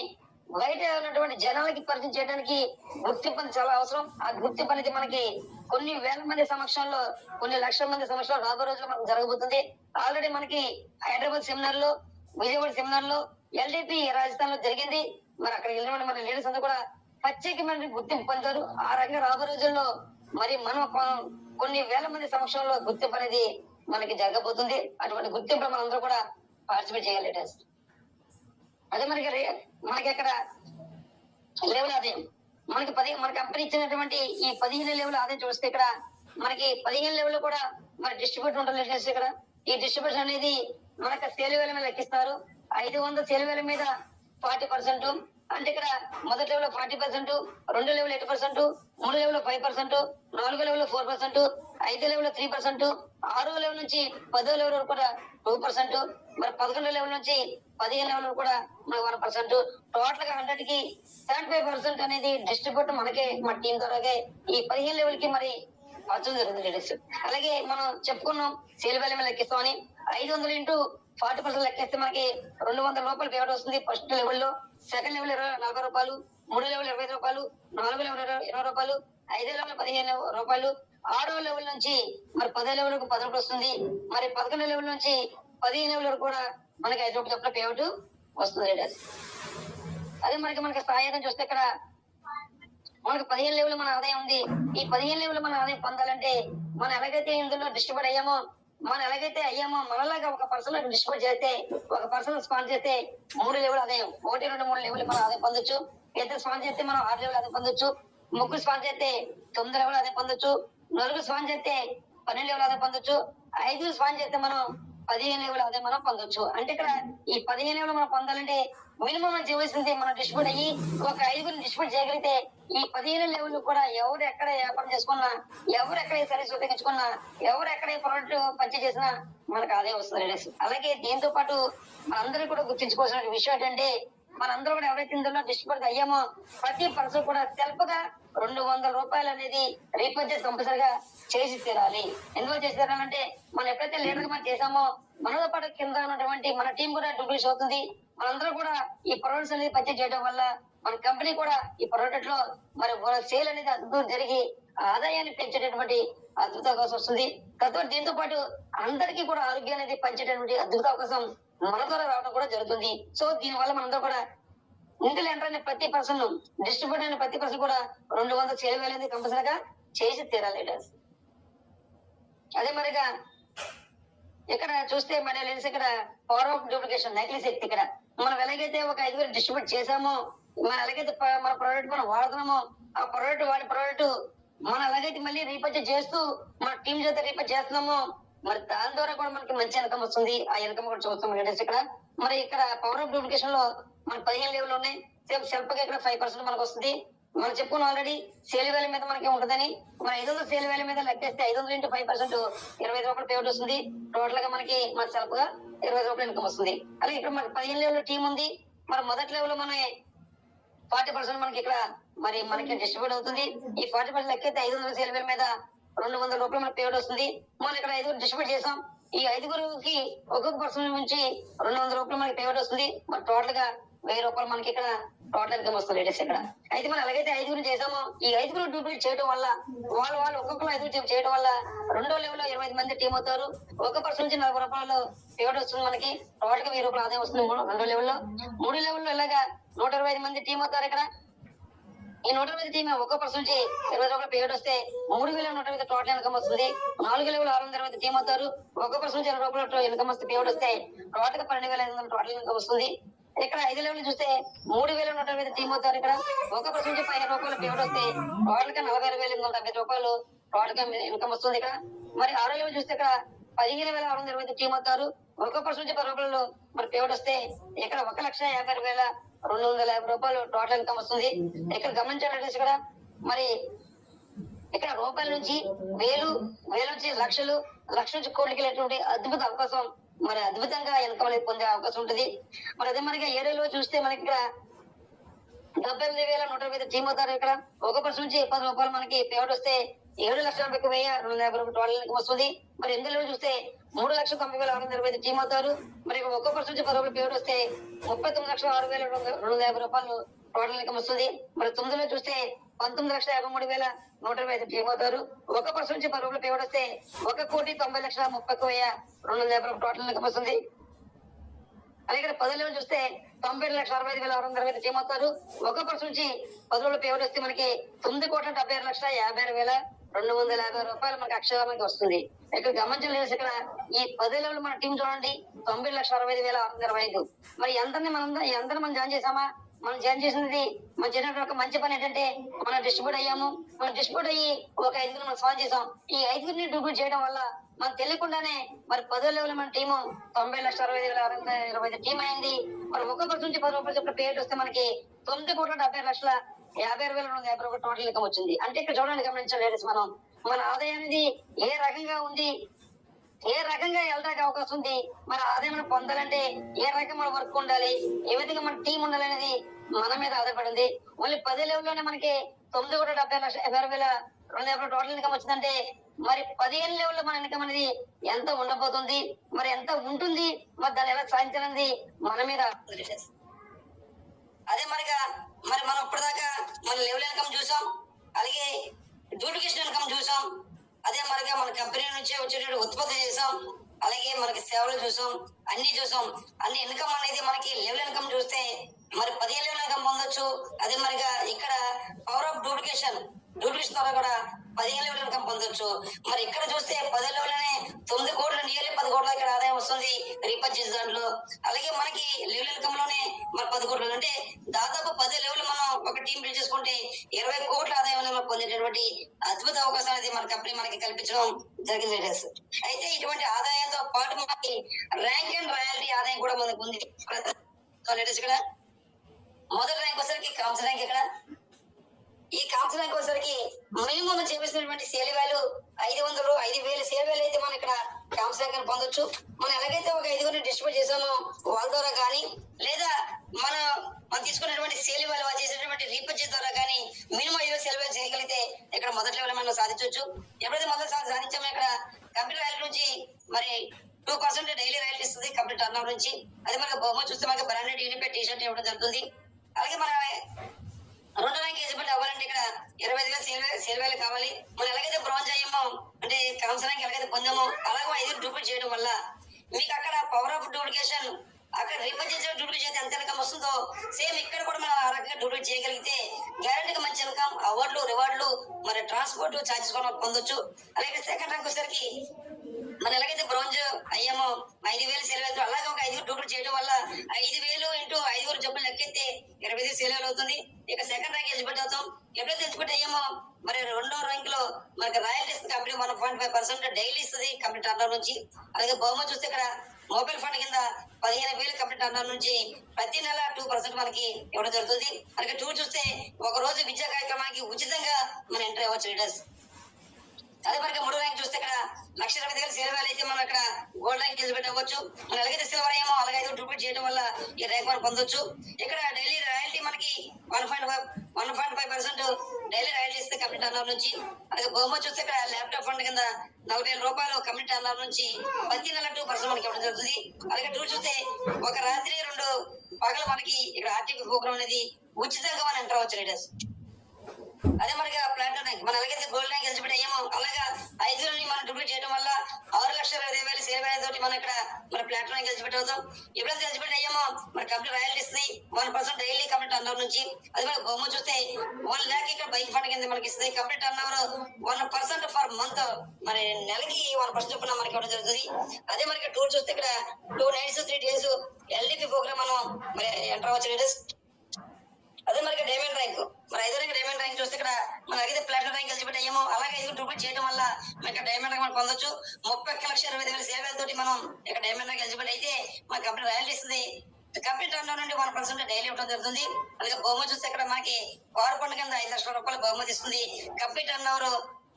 బయట ఉన్నటువంటి జనాలకి పరిచయం చేయడానికి గుర్తింపు చాలా అవసరం. ఆ గుర్తింపు అనేది మనకి కొన్ని వేల మంది సమక్షంలో, కొన్ని లక్షల మంది సమక్షంలో రాబోయే రోజుల్లో మనకు జరగబోతుంది. ఆల్రెడీ మనకి హైదరాబాద్ సెమినార్ లో, విజయవాడ సెమినార్ లో, ఎల్డిపి రాజస్థాన్ లో జరిగింది. మరి అక్కడికి వెళ్ళిన మన లీడర్స్ అందరూ కూడా ప్రత్యేకమైన గుర్తింపు పొందారు. ఆ రకంగా రాబోయే రోజుల్లో మరి మనం కొన్ని వేల మంది సమక్షంలో గుర్తింపు అనేది మనకి జరగబోతుంది. అటువంటి గుర్తింపు మనందరూ కూడా పార్టిసిపేట్ చేయాలి లీడర్స్. అదే మనకి అక్కడ లెవెల్ ఆదాయం మనకి మన కంపెనీ ఇచ్చినటువంటి ఈ 15 లెవెల్ ఆదాయం చూస్తే ఇక్కడ మనకి 15 లెవెల్ కూడా మరి డిస్ట్రిబ్యూటర్ ఉంటుంది. ఇక్కడ ఈ డిస్ట్రిబ్యూషన్ అనేది మనకి సేల్ వేల మీద లెక్కిస్తారు. 500 సేల్ వేల మీద 40%, అంటే ఇక్కడ మొదటి level 40%, 2 level 8%, 3 level 5%, 4 level 4%, 5 level 3%, 6 level నుంచి 10 లెవెల్ వరకు కూడా 2%, మరి 11 లెవెల్ నుంచి 15 లెవెల్ వరకు కూడా 1%. టోటల్ గా 100 కి 75% అనేది డిస్ట్రిబ్యూటర్ మనకే, మన టీం ద్వారాగే ఈ 15 లెవెల్ కి మరి పంచడం జరుగుతుంది లీడర్స్. అలాగే మనం చెప్పుకున్నాం సేల్ వేల మీద లెక్కిస్తామని. 500 ఇంటూ 40% లెక్కిస్తే మనకి 200 రూపాయలు పేమెంట్ వస్తుంది ఫస్ట్ లెవెల్లో. సెకండ్ లెవెల్ 40 రూపాయలు, 3 లెవెల్ 25 రూపాయలు, 4 లెవెల్ 20 రూపాయలు, 5 లెవెల్ 15 రూపాయలు, 6వ లెవెల్ నుంచి మరి 10 లెవెల్ వరకు 10 రూపాయలు వస్తుంది. మరి 11 లెవెల్ నుంచి 15 లెవెల్ వరకు కూడా మనకి 5 రూపాయలు చొప్పున పేమెంట్ వస్తుంది లీడర్స్. అదే మనకి స్థాయి ఆదాయం చూస్తే ఇక్కడ మనకి 15 లెవెల్ మన ఆదాయం ఉంది. ఈ 15 లెవెల్ మన ఆదాయం పొందాలంటే మనం ఎలాగైతే ఇందులో డిస్ట్రిబ్యూట్ అయ్యామో, మనలాగా ఒక పర్సన్ డిస్ట్రిబ్యూట్ చేస్తే, ఒక పర్సన్ స్పాన్సర్ చేస్తే 3 లెవెల్ ఆదాయం, 1, 2, 3 లెవెల్ మన ఆదాయం పొందొచ్చు. ఇద్దరు స్పాన్సర్ చేస్తే మనం 6 లెవెల్ ఆదాయం పొందొచ్చు. ముగ్గురు స్పాన్సర్ చేస్తే 9 లెవెల్ ఆదాయం పొందొచ్చు. 4 స్పాన్సర్ చేస్తే 12 లెవెల్ ఆదాయం పొందొచ్చు. 5 స్పాన్సర్ చేస్తే మనం 15 లెవెల్ ఆదాయం మనం పొందొచ్చు. అంటే ఇక్కడ ఈ 15 లెవెల్ మనం పొందాలంటే మినిమం మనం చేయవలసింది, మనం డిస్ట్రిబ్యూట్ అయ్యి ఒక 5గురిని డిస్ట్రిబ్యూట్ చేయగలిగితే ఈ 15 లెవెల్ కూడా ఎవరు ఎక్కడ వ్యాపారం చేసుకున్నా, ఎవరు ఎక్కడ సర్వీస్ ఉపయోగించుకున్నా, ఎవరు ఎక్కడ ప్రోడక్ట్ పర్చేజ్ చేసినా మనకు ఆదాయం వస్తుంది. అలాగే దీంతో పాటు మనందరూ కూడా గుర్తించుకోవాల్సిన విషయం ఏంటంటే, మనందరూ కూడా ఎవరైతే ఇందులో డిస్ట్రిబ్యూట్ అయ్యామో ప్రతి పర్సన్ కూడా సెల్ఫ్ గా 200 రూపాయలు అనేది రీపర్చేజ్ కంపల్సరిగా చేసి తీరాలి. ఎందుకు చేసి తీరాలంటే మనం ఎప్పుడైతే లీడర్ గా మనం చేసామో మనతో పాటు కింద ఉన్నటువంటి మన టీం కూడా డూప్లికేట్ అవుతుంది. మనందరూ కూడా ఈ ప్రొడక్ట్స్ అనేది పర్చేజ్ చేయడం వల్ల మన కంపెనీ కూడా ఈ ప్రొడక్ట్ లో మరి సేల్ అనేది అద్భుతం జరిగి ఆదాయాన్ని పెంచేటటువంటి అద్భుత అవకాశం వస్తుంది. కాబట్టి దీంతో పాటు అందరికీ కూడా ఆరోగ్యం అనేది పెంచేటటువంటి అద్భుత అవకాశం మన ద్వారా రావడం కూడా జరుగుతుంది. సో దీని వల్ల మనందరూ కూడా ఇందులో ఎంటర్ అయిన ప్రతి పర్సన్, డిస్ట్రిబ్యూట్ అయిన ప్రతి పర్సన్ కూడా 200 సేల్ అనేది కంపల్సరీగా చేసి తీరాలి లీడర్స్. అదే మరిగా ఇక్కడ చూస్తే మన లెన్స్ ఇక్కడ పవర్ ఆఫ్ డూప్లికేషన్, నకిలీ శక్తి. ఇక్కడ మనం ఎలాగైతే ఒక 5 డిస్ట్రిబ్యూట్ చేసామో, మనం ఎలాగైతే మన ప్రోడక్ట్ మనం వాడుతున్నామో, ఆ ప్రోడక్ట్ వాడి ప్రోడక్ట్ మనం అలాగైతే మళ్ళీ రీపర్చేజ్ చేస్తూ మన టీం చేత రీపర్చేజ్ చేస్తున్నాము, మరి దాని ద్వారా కూడా మనకి మంచి ఇన్కమ్ వస్తుంది. ఆ ఇన్కమ్ కూడా చూస్తాం లేటెస్ట్ ఇక్కడ. మరి ఇక్కడ పవర్ ఆఫ్ డూప్లికేషన్ లో మన 15 లెవెల్ ఉన్నాయి. సేమ్ సెల్ఫ్ గా ఇక్కడ 5% మనకు వస్తుంది. మనం చెప్పుకున్నాం ఆల్రెడీ సేల్ వాల్యూ మీద మనకి ఉంటదని. మన 500 సేల్ వాల్యూ మీద లెక్కేస్తే 500 ఇంటూ 5% 25 రూపాయలు పేమెంట్ వస్తుంది. టోటల్ గా మనకి మన సెల్ఫ్ గా 20 రూపాయలు ఇన్కమ్ వస్తుంది. అలాగే ఇక్కడ మనకి 15 లెవెల్ టీం ఉంది. మరి మొదటి లెవెల్ మన 40% మనకి ఇక్కడ మరి మనకి డిస్ట్రిబ్యూట్ అవుతుంది. ఈ 40% లెక్కైతే 500 సేల్ వాల్యూ మీద 200 రూపాయలు మనకి పేమెంట్ వస్తుంది. మనం ఇక్కడ 5 డిస్ట్రిబ్యూట్ చేసాం. ఈ 5గురికి ఒక్కొక్క పర్సన్ నుంచి 200 రూపాయలు మనకి పేమెంట్ వస్తుంది. మరి టోటల్ గా 1000 రూపాయలు మనకి ఇక్కడ టోటల్ ఇన్కమ్ వస్తుంది లేటెస్ట్ ఇక్కడ. అయితే మనం అలాగైతే 5 చేసాము. ఈ 5 డూప్లికేట్ చేయడం వల్ల వాళ్ళు ఒక్కొక్కరు 5 చేయడం వల్ల రెండో లెవెల్ లో 25 మంది టీం అవుతారు. ఒక పర్సన్ నుంచి 40 రూపాయలు పేమెంట్ వస్తుంది. మనకి టోటల్ గా 1000 రూపాయలు ఆదాయం వస్తుంది రెండో లెవెల్లో. మూడో లెవెల్లో ఇలాగా 125 మంది టీం అవుతారు ఇక్కడ. ఈ 125 టీం ఒక్క పర్సన్ నుంచి 20 రూపాయలు పేమెంట్ వస్తే 3125 టోటల్ ఇన్కమ్ వస్తుంది. 4 లెవెల్ 620 టీం అవుతారు. ఒక్క పర్సన్ నుంచి 20 రూపాయలు ఇన్కమ్ వస్తే పేమెంట్ వస్తే టోటల్ గా 12,500 టోటల్ ఇన్కమ్ వస్తుంది. ఇక్కడ 5 లెవెల్ చూస్తే 3,125 టీం అవుతారు ఇక్కడ. ఒక పర్సన్ నుంచి 15 రూపాయలు పేమెంట్ వస్తే టోటల్ గా 46,870 రూపాయలు టోటల్ గా ఇన్కమ్ వస్తుంది ఇక్కడ. మరి 6 లెవెల్ చూస్తే ఇక్కడ 15,620 టీం అవుతారు. ఒక పర్సన్ నుంచి 10 రూపాయలు మరి పేమెంట్ వస్తే ఇక్కడ 1,52,250 రూపాయలు టోటల్ ఇన్కమ్ వస్తుంది. ఇక్కడ గమనించాలంటే ఇక్కడ మరి ఇక్కడ రూపాయల నుంచి వేలు నుంచి లక్షలు నుంచి కోట్లకి వెళ్ళేటువంటి అద్భుత అవకాశం, మరి అద్భుతంగా ఇన్కమ్ అనేది పొందే అవకాశం ఉంటుంది. మరి అదే మనకి 7లో చూస్తే మనకి ఇక్కడ 78,125 టీం అవుతారు ఇక్కడ. ఒక పర్సన్ నుంచి 10 రూపాయలు మనకి పేమెంట్ వస్తే 7,91,250 రూపాయలు టోటల్ ఇన్కమ్ వస్తుంది. మరి 8లో చూస్తే 3,90,625 టీం అవుతారు. మరి ఒక్క పర్సన్ నుంచి 10 రూపాయలు పేమెంట్ వస్తే 39,06,250 రూపాయలు టోటల్ ఇన్కమ్ వస్తుంది. మరి 9లో చూస్తే 19,53,125 టీం అవుతారు. ఒక పర్సన్ నుంచి 10 రూపాయలు పేమెంట్ వస్తే 1,90,30,31,250 టోటల్ ఇన్కమ్ వస్తుంది. అలాగే 10 లెవెల్ చూస్తే 90,65,625 టీం అవుతారు. ఒక పర్సన్ నుంచి 10 రూపాయలు పేమెంట్ వస్తే మనకి 9,76,56,250 రూపాయలు మనకి అక్షరాలు మనకి వస్తుంది. ఇక్కడ గమనించలేదు ఇక్కడ ఈ 10 లెవెల్ మన టీం చూడండి 90,65,625. మరి అందరినీ మనం జాయిన్ చేసామా? మనం జాయిన్ చేసినది మనం చేసిన ఒక మంచి పని ఏంటంటే మనం డిస్ట్రిబ్యూట్ అయ్యాము. మనం డిస్ట్రిబ్యూట్ అయ్యి ఒక 5 మనం స్పాన్ చేసాం. ఈ 5 డూప్లికేట్ చేయడం వల్ల మనం తెలియకుండానే మరి 10 లెవెల్ మన టీము 90,65,625 టీం అయింది. మరి ఒక్క పర్సన్ నుంచి 10 రూపాయలు చెప్పిన పేమెంట్ వస్తే మనకి 9,70,56,50,250 రూపాయలు టోటల్ ఇన్కమ్ వచ్చింది. అంటే ఇక్కడ చూడండి గమనించాలి లేడీస్, మన ఆదాయం అనేది ఏ రకంగా ఉంది, ఏ రకంగా వెళ్ళడానికి అవకాశం ఉంది, మన ఆదాయం పొందాలంటే ఏ రకమైన వర్క్ ఉండాలి, ఏ విధంగా మన టీం ఉండాలనేది మన మీద ఆధారపడింది. ఓన్లీ 10 లెవెల్లోనే మనకి 9,70,56,250 టోటల్ ఇన్కమ్ వచ్చిందంటే మరి 15 లెవెల్లో మన ఇన్కమ్ అనేది ఎంత ఉండబోతుంది, మరి ఎంత ఉంటుంది, మరి దాన్ని ఎలా సాధించాలనేది మన మీద. అదే మరి మనం ఇప్పటిదాకా మన లెవెల్ ఇన్కమ్ చూసాం, అలాగే డూప్లికేషన్ ఇన్కమ్ చూసాం, అదే మరిగా మన కంపెనీ నుంచి వచ్చేటువంటి ఉత్పత్తి చేసాం, అలాగే మనకి సేవలు చూసాం, అన్ని ఇన్కమ్ అనేది మనకి లెవెల్ ఇన్కమ్ చూస్తే మరి 15 లెవెల్ ఇన్కమ్ పొందొచ్చు. అదే మరిగా ఇక్కడ పవర్ ఆఫ్ డూప్లికేషన్ ద్వారా కూడా 15 లెవెల్ ఇన్కమ్ పొందొచ్చు. మరి ఇక్కడ చూస్తే 10 లెవెల్లోనే 9 కోట్లు, నియర్లీ 10 కోట్ల ఇక్కడ ఆదాయం వస్తుంది రీపర్చేజ్ దాంట్లో. అలాగే మనకి లెవెల్ ఇన్కమ్ లోనే మరి 10 కోట్లు, అంటే దాదాపు 10 లెవెల్ మనం ఒక టీం బిల్డ్ చేసుకుంటే 20 కోట్ల ఆదాయం మనం పొందేటటువంటి అద్భుత అవకాశం అనేది మన కంపెనీ మనకి కల్పించడం జరిగింది. అయితే ఇటువంటి ఆదాయంతో పాటు మనకి ర్యాంక్ అండ్ రాయల్టీ ఆదాయం కూడా మనకు ఉంది. ఇక్కడ మొదటి ర్యాంక్ వచ్చేసరికి కామ్స్ ర్యాంక్. ఇక్కడ ఈ కామ్స్ ర్యాంక్ వచ్చేసరికి మినిమం చేసినటువంటి సేల్ వాల్యూ 5,000 సేల్ వాల్యూ అయితే మనం ఇక్కడ కామ్స్ ర్యాంక్ అని పొందొచ్చు. మనం ఎలాగైతే ఒక 5 డిస్ట్రిబ్యూట్ చేసామో వాళ్ళ ద్వారా కానీ, లేదా మనం తీసుకున్నటువంటి సేల్ వాల్యూ చేసినటువంటి రీపర్చేజ్ ద్వారా కానీ మినిమం 5 సేల్ వాల్యూ చేయగలిగితే ఇక్కడ మొదటి లెవెల్ మనం సాధించవచ్చు. ఎప్పుడైతే మొదటి సాధించామో ఇక్కడ కంపెనీ రాయల్టీ నుంచి మరి 2% డైలీ రాయల్టీ ఇస్తుంది కంపెనీ టర్న్ ఓవర్ నుంచి. అది మనకి బహుమతి చూస్తే మనకి బ్రాండెడ్ యూనిఫైడ్ టీ షర్ట్ ఇవ్వడం జరుగుతుంది. అలాగే మన రెండో ర్యాంక్ ఎలిజిబిలిటీ అవ్వాలంటే ఇక్కడ 25,000 సేల్ వాల్యూ కావాలి. మనం ఎలాగైతే బ్రాంజ్ అయ్యామో అంటే కామ్స్ ర్యాంక్ ఎలాగైతే పొందామో అలాగే 5 డూప్లికేట్ చేయడం వల్ల మీకు అక్కడ పవర్ ఆఫ్ డూప్లికేషన్, అక్కడ రీపర్చేజ్ డూప్లికేట్ చేస్తే ఎంత ఇన్కమ్ వస్తుందో సేమ్ ఇక్కడ కూడా మనం ఆ రకంగా డూప్లికేట్ చేయగలిగితే గ్యారెంటీగా మంచి ఇన్కమ్, అవార్డులు, రివార్డులు, మరి ట్రాన్స్పోర్ట్ ఛార్జెస్ కూడా పొందొచ్చు. అలాగే సెకండ్ ర్యాంక్ వచ్చేసరికి మన ఎలాగైతే బ్రోంజ్ అయ్యామో 5,000 సేల్ అవుతుంది, అలాగే ఒక 5 డూప్లికేట్ చేయడం వల్ల 5,000 ఇంటూ 5 జబ్బులు లెక్కెత్తే 25 సేల్ అవుతుంది. ఇక సెకండ్ ర్యాంక్ ఎలిజిబిలిటీ అవుతాం. ఎప్పుడైతే ఎలిజిబిలిటీ అయ్యామో మరి రెండో ర్యాంక్ లో మనకి రాయల్టీస్ కంపెనీ 1.5% డైలీ ఇస్తుంది కంపెనీ టర్నర్ నుంచి. అలాగే బహుమతి చూస్తే ఇక్కడ మొబైల్ ఫండ్ కింద 15,000 కంపెనీ టర్నర్ నుంచి ప్రతి నెల 2% మనకి ఇవ్వడం జరుగుతుంది. అలాగే టూర్ చూస్తే ఒక రోజు విద్యా కార్యక్రమానికి ఉచితంగా మనం ఎంటర్ అవ్వచ్చు లీడర్స్. అదే మనకి మూడో ర్యాంక్ చూస్తే ఇక్కడ 1,20,000 సేల్ వాల్యూ అయితే మనం ఇక్కడ గోల్డ్ ర్యాంక్ ఎలిజిబిలిటీ అవ్వచ్చు. మనం ఎలాగైతే సిల్వర్ అయ్యామో అలాగే డూప్లికేట్ చేయడం వల్ల ఈ ర్యాంక్ మనం పొందొచ్చు. ఇక్కడ డైలీ రాయల్టీ మనకి 1.5% డైలీ రాయల్టీ ఇస్తే కంపెనీ టర్నర్ నుంచి. అలాగే బహుమతి చూస్తే ఇక్కడ ల్యాప్టాప్ ఫండ్ కింద 40,000 రూపాయలు కంపెనీ టర్నర్ నుంచి ప్రతి నెల 2% మనకి ఇవ్వడం జరుగుతుంది. అలాగే టూర్ చూస్తే ఒక రాత్రి 2 పగలు మనకి ఇక్కడ ఆర్టీపీ ప్రోగ్రామ్ అనేది ఉచితంగా మనం ఎంటర్ అవ్వచ్చు లీడర్స్. అదే మనకి ప్లాటినం ర్యాంక్ మనం ఎలాగైతే గోల్డ్ ర్యాంక్ ఎలిజిబిలిటీ అయ్యామో అలాగా 5 మనం డూప్లికేట్ చేయడం వల్ల 6,20,000 సేల్ వాల్యూ తోటి మనం ఇక్కడ మన ప్లాటినం ర్యాంక్ ఎలిజిబిలిటీ అవుతాం. ఎప్పుడైతే ఎలిజిబిలిటీ అయ్యామో మన కంపెనీ రాయల్టీ ఇస్తుంది 1% డైలీ కంపెనీ టర్న్ నుంచి. అది మనకి బహుమతి చూస్తే 1 lakh ఇక్కడ బైక్ ఫండ్ కింద మనకి ఇస్తుంది. Company turn over 1% for month మరి నెలకి 1% చొప్పున మనకి ఇవ్వడం జరుగుతుంది. అదే మనకి టూర్ చూస్తే ఇక్కడ 2 nights 3 days ఎల్డిపి ప్రోగ్రామ్ మనం మరి ఎంటర్ అవ్వచ్చు లీడర్స్. అదే మనకి డైమండ్ ర్యాంక్ మరి 5వ ర్యాంక్ డైమండ్ ర్యాంక్ చూస్తే ఇక్కడ మనం ఎలాగైతే ప్లాటినం ర్యాంక్ ఎలిజిబిలిటీ అయ్యామో అలాగే 5 డూప్లికేట్ చేయడం వల్ల మనకి డైమండ్ ర్యాంక్ మనం పొందొచ్చు. 31,20,000 సేల్ వాల్యూ తోటి మనం ఇక్కడ డైమండ్ ర్యాంక్ ఎలిజిబిలిటీ అయితే మన కంపెనీ రాయల్టీ ఇస్తుంది. కంపెనీ టర్న్ నుండి 1% డైలీ ఇవ్వడం జరుగుతుంది. అలాగే బహుమతి చూస్తే ఇక్కడ మనకి పవర్ ఫండ్ కింద 5 లక్షల రూపాయలు బహుమతి ఇస్తుంది. కంపెనీ టర్న్ ఓవర్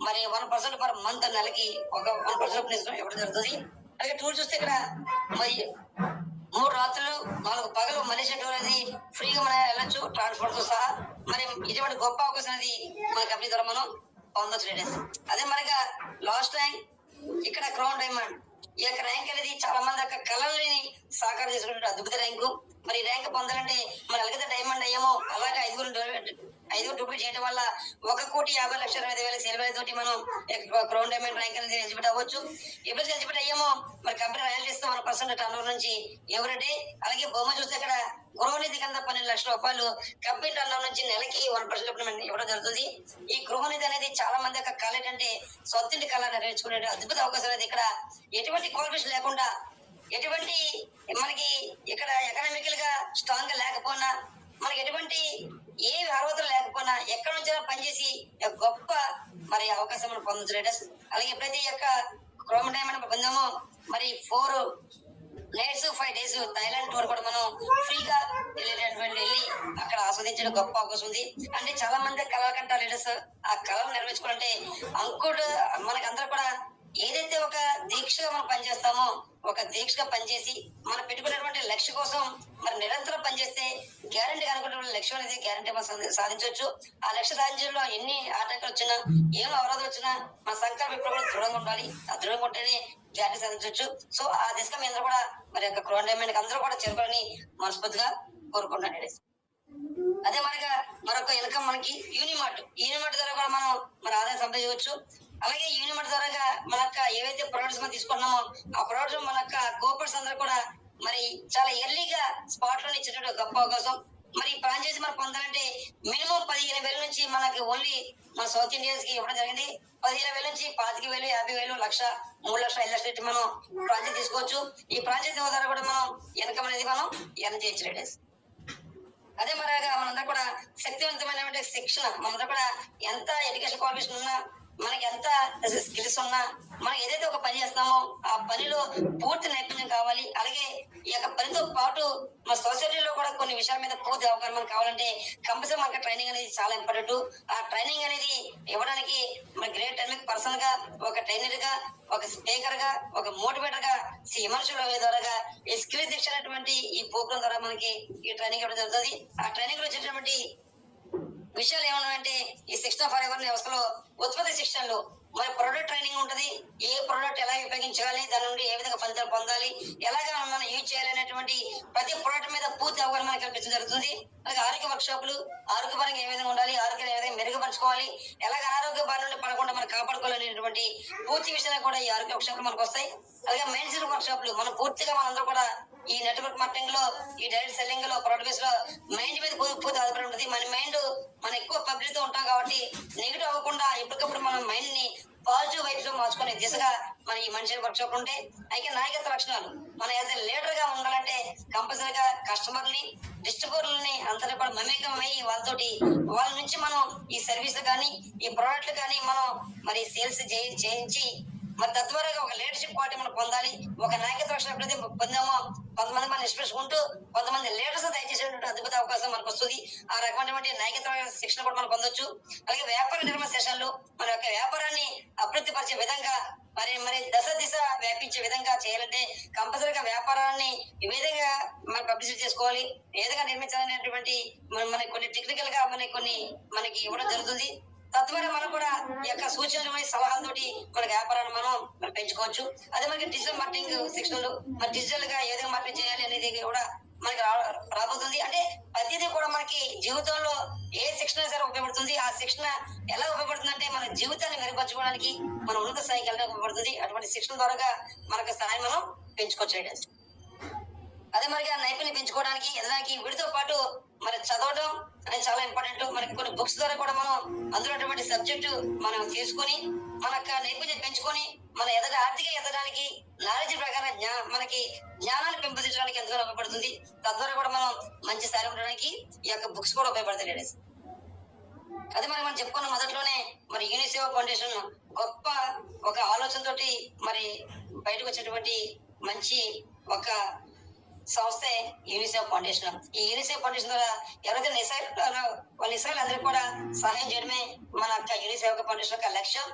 మరి 1% పర్ మంత్ నెలకి ఒక 1% ఇవ్వడం జరుగుతుంది. అలాగే టూర్ చూస్తే ఇక్కడ మరి 3 రాత్రులు 4 పగలు మలేషియా టూర్ అనేది ఫ్రీగా మనం వెళ్ళొచ్చు ట్రాన్స్పోర్ట్ తో సహా. మరి ఇటువంటి గొప్ప అవకాశం అనేది మన కంపెనీ ద్వారా మనం పొందొచ్చు లీడర్స్. అదే మనకి లాస్ట్ ర్యాంక్ ఇక్కడ క్రౌన్ డైమండ్. ఈ యొక్క ర్యాంక్ అనేది చాలా మంది యొక్క కళల్ని సాకారం చేసుకునే అద్భుత ర్యాంకు. మరి ఈ ర్యాంక్ పొందాలంటే మనం ఎలాగైతే డైమండ్ అయ్యామో అలాగే 5 డూప్లికేట్ చేయడం వల్ల 1,50,20,000 సేల్ వాల్యూ తోటి మనం క్రౌన్ డైమండ్ ర్యాంక్ అనేది ఎలిజిబిలిటీ అవ్వచ్చు. ఎప్పుడైతే ఎలిజిబిలిటీ అయ్యామో మరి కంపెనీ రాయల్టీ ఇస్తే 1% టర్న్ ఓవర్ నుంచి ఎవ్రీ డే. అలాగే బహుమతి చూస్తే ఇక్కడ గృహనిధి కింద 12 లక్షల రూపాయలు కంపెనీ టర్న్ ఓవర్ నుంచి నెలకి 1% ఇవ్వడం జరుగుతుంది. ఈ గృహనిధి అనేది చాలా మంది యొక్క కళ ఏంటంటే సొంతింటి కళ నెరవేర్చుకునే అద్భుత అవకాశం అనేది ఇక్కడ ఎటువంటి క్వాలిఫికేషన్ లేకుండా ఎటువంటి మనకి ఇక్కడ ఎకనామికల్ గా స్ట్రాంగ్ గా లేకపోయినా మనకి ఎటువంటి ఏ అర్హతలు లేకపోయినా ఎక్కడి నుంచి పనిచేసి గొప్ప మరి అవకాశం మనం పొందొచ్చు లీడర్స్. అలాగే ఎప్పుడైతే ఈ యొక్క క్రోమ్ డైమండ్ పొందామో మరి 4 nights 5 days థాయిలాండ్ టూర్ కూడా మనం ఫ్రీగా వెళ్ళి అక్కడ ఆస్వాదించడం గొప్ప అవకాశం ఉంది. అంటే చాలా మంది కళాకంట లీడర్స్ ఆ కళను నెరవేర్చుకోవాలంటే అంకుడు మనకందరూ కూడా ఏదైతే ఒక దీక్షగా మనం పనిచేస్తామో ఒక దీక్షగా పనిచేసి మనం పెట్టుకున్నటువంటి లక్ష్యం కోసం మరి నిరంతరం పనిచేస్తే గ్యారంటీ అనుకున్న లక్ష్యం అనేది గ్యారంటీ మనం సాధించవచ్చు. ఆ లక్ష్యం సాధించడంలో ఎన్ని ఆటంకాలు వచ్చినా ఏం అవరోధాలు వచ్చినా మన సంకల్పం ఇప్పుడు కూడా దృఢంగా ఉండాలి. ఆ దృఢంగా ఉంటేనే గ్యారంటీ సాధించవచ్చు. సో ఆ దిశగా మీ అందరూ కూడా మరి యొక్క క్రోన్ డైమండ్ అందరూ కూడా చేరుకోవాలని మనస్ఫూర్తిగా కోరుకుంటున్నాను. అదే మనకి మరొక ఇన్కమ్ మనకి యూనిమార్ట్ ద్వారా కూడా మనం మన ఆదాయం సంపాదించవచ్చు. అలాగే యూనిమార్ట్ ద్వారా మన ఏవైతే ప్రొడక్ట్స్ మనం తీసుకుంటున్నామో ఆ ప్రొడక్ట్స్ మన కోపర్స్ అందరూ కూడా మరి చాలా ఎర్లీగా స్పాట్ లో ఇచ్చేటువంటి గొప్ప అవకాశం. మరి ఫ్రాంచైజీ మనం పొందాలంటే మినిమం 15,000 నుంచి మనకి ఓన్లీ మన సౌత్ ఇండియన్స్ కి ఇవ్వడం జరిగింది. 15,000 నుంచి 25,000, 50,000, 1,00,000, 3,00,000, 5,00,000 మనం ఫ్రాంచైజీ తీసుకోవచ్చు. ఈ ఫ్రాంచైజీ ద్వారా కూడా మనం ఇన్కమ్ అనేది మనం ఎర్న్ చేయొచ్చు లీడర్స్. అదే మరిగా మనందరూ కూడా శక్తివంతమైన శిక్షణ మనందరూ కూడా ఎంత ఎడ్యుకేషన్ క్వాలిఫికేషన్ ఉన్నా మనకి ఎంత స్కిల్స్ ఉన్నా మనం ఏదైతే ఒక పని చేస్తామో ఆ పనిలో పూర్తి నైపుణ్యం కావాలి. అలాగే ఈ యొక్క పనితో పాటు మన సొసైటీలో కూడా కొన్ని విషయాల మీద పూర్తి అవగాహన మనకు కావాలంటే కంపల్సరీ మనకి ట్రైనింగ్ అనేది చాలా ఇంపార్టెంట్. ఆ ట్రైనింగ్ అనేది ఇవ్వడానికి మన గ్రేట్ టైమింగ్ పర్సన్ గా ఒక ట్రైనర్ గా ఒక స్పీకర్ గా ఒక మోటివేటర్ గా మనుషుల ద్వారా ఈ స్కిల్ శిక్షణ అనేటువంటి ఈ ప్రోగ్రామ్ ద్వారా మనకి ఈ ట్రైనింగ్ ఇవ్వడం జరుగుతుంది. ఆ ట్రైనింగ్ లో వచ్చేటువంటి విషయాలు ఏమన్నాయంటే ఈ 6 ఫర్ ఎవర్ వ్యవస్థలో ఉత్పత్తి శిక్షణలు మరి ప్రొడక్ట్ ట్రైనింగ్ ఉంటది. ఏ ప్రొడక్ట్ ఎలా ఉపయోగించాలి, దాని నుండి ఏ విధంగా ఫలితాలు పొందాలి, ఎలాగా మనం యూజ్ చేయాలి అనేటువంటి ప్రతి ప్రొడక్ట్ మీద పూర్తి అవగాహన మనకు కల్పించడం జరుగుతుంది. అలాగే ఆరోగ్య వర్క్ షాపులు ఆరోగ్యపరంగా ఏ విధంగా ఉండాలి, ఆరోగ్యం ఏ విధంగా మెరుగుపరచుకోవాలి, ఎలాగ అనారోగ్య బారి నుండి పడకుండా మనం కాపాడుకోవాలనేటువంటి పూర్తి విషయాలు కూడా ఈ ఆరోగ్య వర్క్ షాపులు మనకు వస్తాయి. అలాగే మైండ్ సెట్ వర్క్ షాపులు మనం పూర్తిగా మనందరూ కూడా ఈ నెట్వర్క్ మార్కెటింగ్ లో, ఈ డైరెక్ట్ సెల్లింగ్ లో, ప్రొడక్ట్ బేస్ లో మైండ్ మీద పూర్తి ఆధారపడి ఉంటుంది. మన మైండ్ మనం ఎక్కువ పబ్లిక్ తో ఉంటాం కాబట్టి నెగిటివ్ అవ్వకుండా ఎప్పటికప్పుడు మన మైండ్ ని పాజిటివ్ వైబ్స్ లో మార్చుకునే దిశగా మన ఈ మనిషి వర్క్షాప్ ఉంటే అయితే నాయకత్వ లక్షణాలు మన యాజ్ ఎ లీడర్ గా ఉండాలంటే కంపల్సరీగా కస్టమర్ని, డిస్ట్రిబ్యూటర్లని అందరూ కూడా మమేకం అయ్యి వాళ్ళతోటి వాళ్ళ నుంచి మనం ఈ సర్వీస్ కానీ ఈ ప్రోడక్ట్లు కానీ మనం మరి సేల్స్ చేయించి మరి తద్వారా ఒక లీడర్షిప్ క్వాలిటీ మనం పొందాలి. ఒక నాయకత్వ లక్షణం ఎప్పుడైతే పొందామో కొంతమంది మనం నిష్పేసుకుంటూ కొంతమంది లీడర్స్ దయచేసేటువంటి అద్భుత అవకాశం మనకు వస్తుంది. ఆ రకమైనటువంటి నాయకత్వ శిక్షణ కూడా మనం పొందొచ్చు. అలాగే వ్యాపార నిర్మాణ సెషన్లు మన యొక్క వ్యాపారాన్ని అభివృద్ధి పరిచే విధంగా మరి దశ దిశ వ్యాపించే విధంగా చేయాలంటే కంపల్సరీగా వ్యాపారాన్ని ఈ విధంగా మనం పబ్లిసిటీ చేసుకోవాలి. ఏ విధంగా నిర్మించాలనేటువంటి మనకి కొన్ని టెక్నికల్ గా మనకి ఇవ్వడం జరుగుతుంది. తద్వారా మనం కూడా ఈ యొక్క సూచనలు సలహాలతోటి మన వ్యాపారాన్ని మనం పెంచుకోవచ్చు. అదే మనకి డిజిటల్ మార్కెటింగ్ శిక్షణలు మరి డిజిటల్ గా ఏ విధంగా మార్కెటింగ్ చేయాలి అనేది కూడా మనకి రాబోతుంది. అంటే ప్రతిదీ కూడా మనకి జీవితంలో ఏ శిక్షణ సరే ఉపయోగపడుతుంది. ఆ శిక్షణ ఎలా ఉపయోగపడుతుంది అంటే మన జీవితాన్ని మెరుగుపరచుకోవడానికి, మన ఉన్నత స్థాయికి వెళ్ళడానికి ఉపయోగపడుతుంది. అటువంటి శిక్షణ ద్వారా మనకు స్థాయి మనం పెంచుకోవచ్చు. అదే మనకి ఆ నైపుణ్యం పెంచుకోవడానికి ఎదడానికి వీటితో పాటు మరి చదవడం అనేది చాలా ఇంపార్టెంట్. మనకి కొన్ని బుక్స్ ద్వారా కూడా మనం అందులో సబ్జెక్టు మనం తీసుకొని మన నైపుణ్యం పెంచుకొని మన ఆర్థిక ఎదగడానికి నాలెడ్జ్ ప్రకారం మనకి జ్ఞానాన్ని పెంపొందించడానికి ఎంతగానో ఉపయోగపడుతుంది. తద్వారా కూడా మనం మంచి స్థాయి ఉండడానికి ఈ యొక్క బుక్స్ కూడా ఉపయోగపడతాయి. అదే మనం చెప్పుకున్న మొదట్లోనే మరి యూనిసేవ ఫౌండేషన్ గొప్ప ఒక ఆలోచనతోటి మరి బయటకు వచ్చినటువంటి మంచి ఒక సంస్థే యూనిసెఫ్ ఫౌండేషన్. ఈ యూనిసెఫ్ ఫౌండేషన్ ద్వారా ఎవరైతే నిస్సహాయులు ఉంటారో వాళ్ళ నిస్సహాయులు అందరికీ కూడా సహాయం చేయడమే మన యూనిసెఫ్ ఫౌండేషన్ యొక్క లక్ష్యం.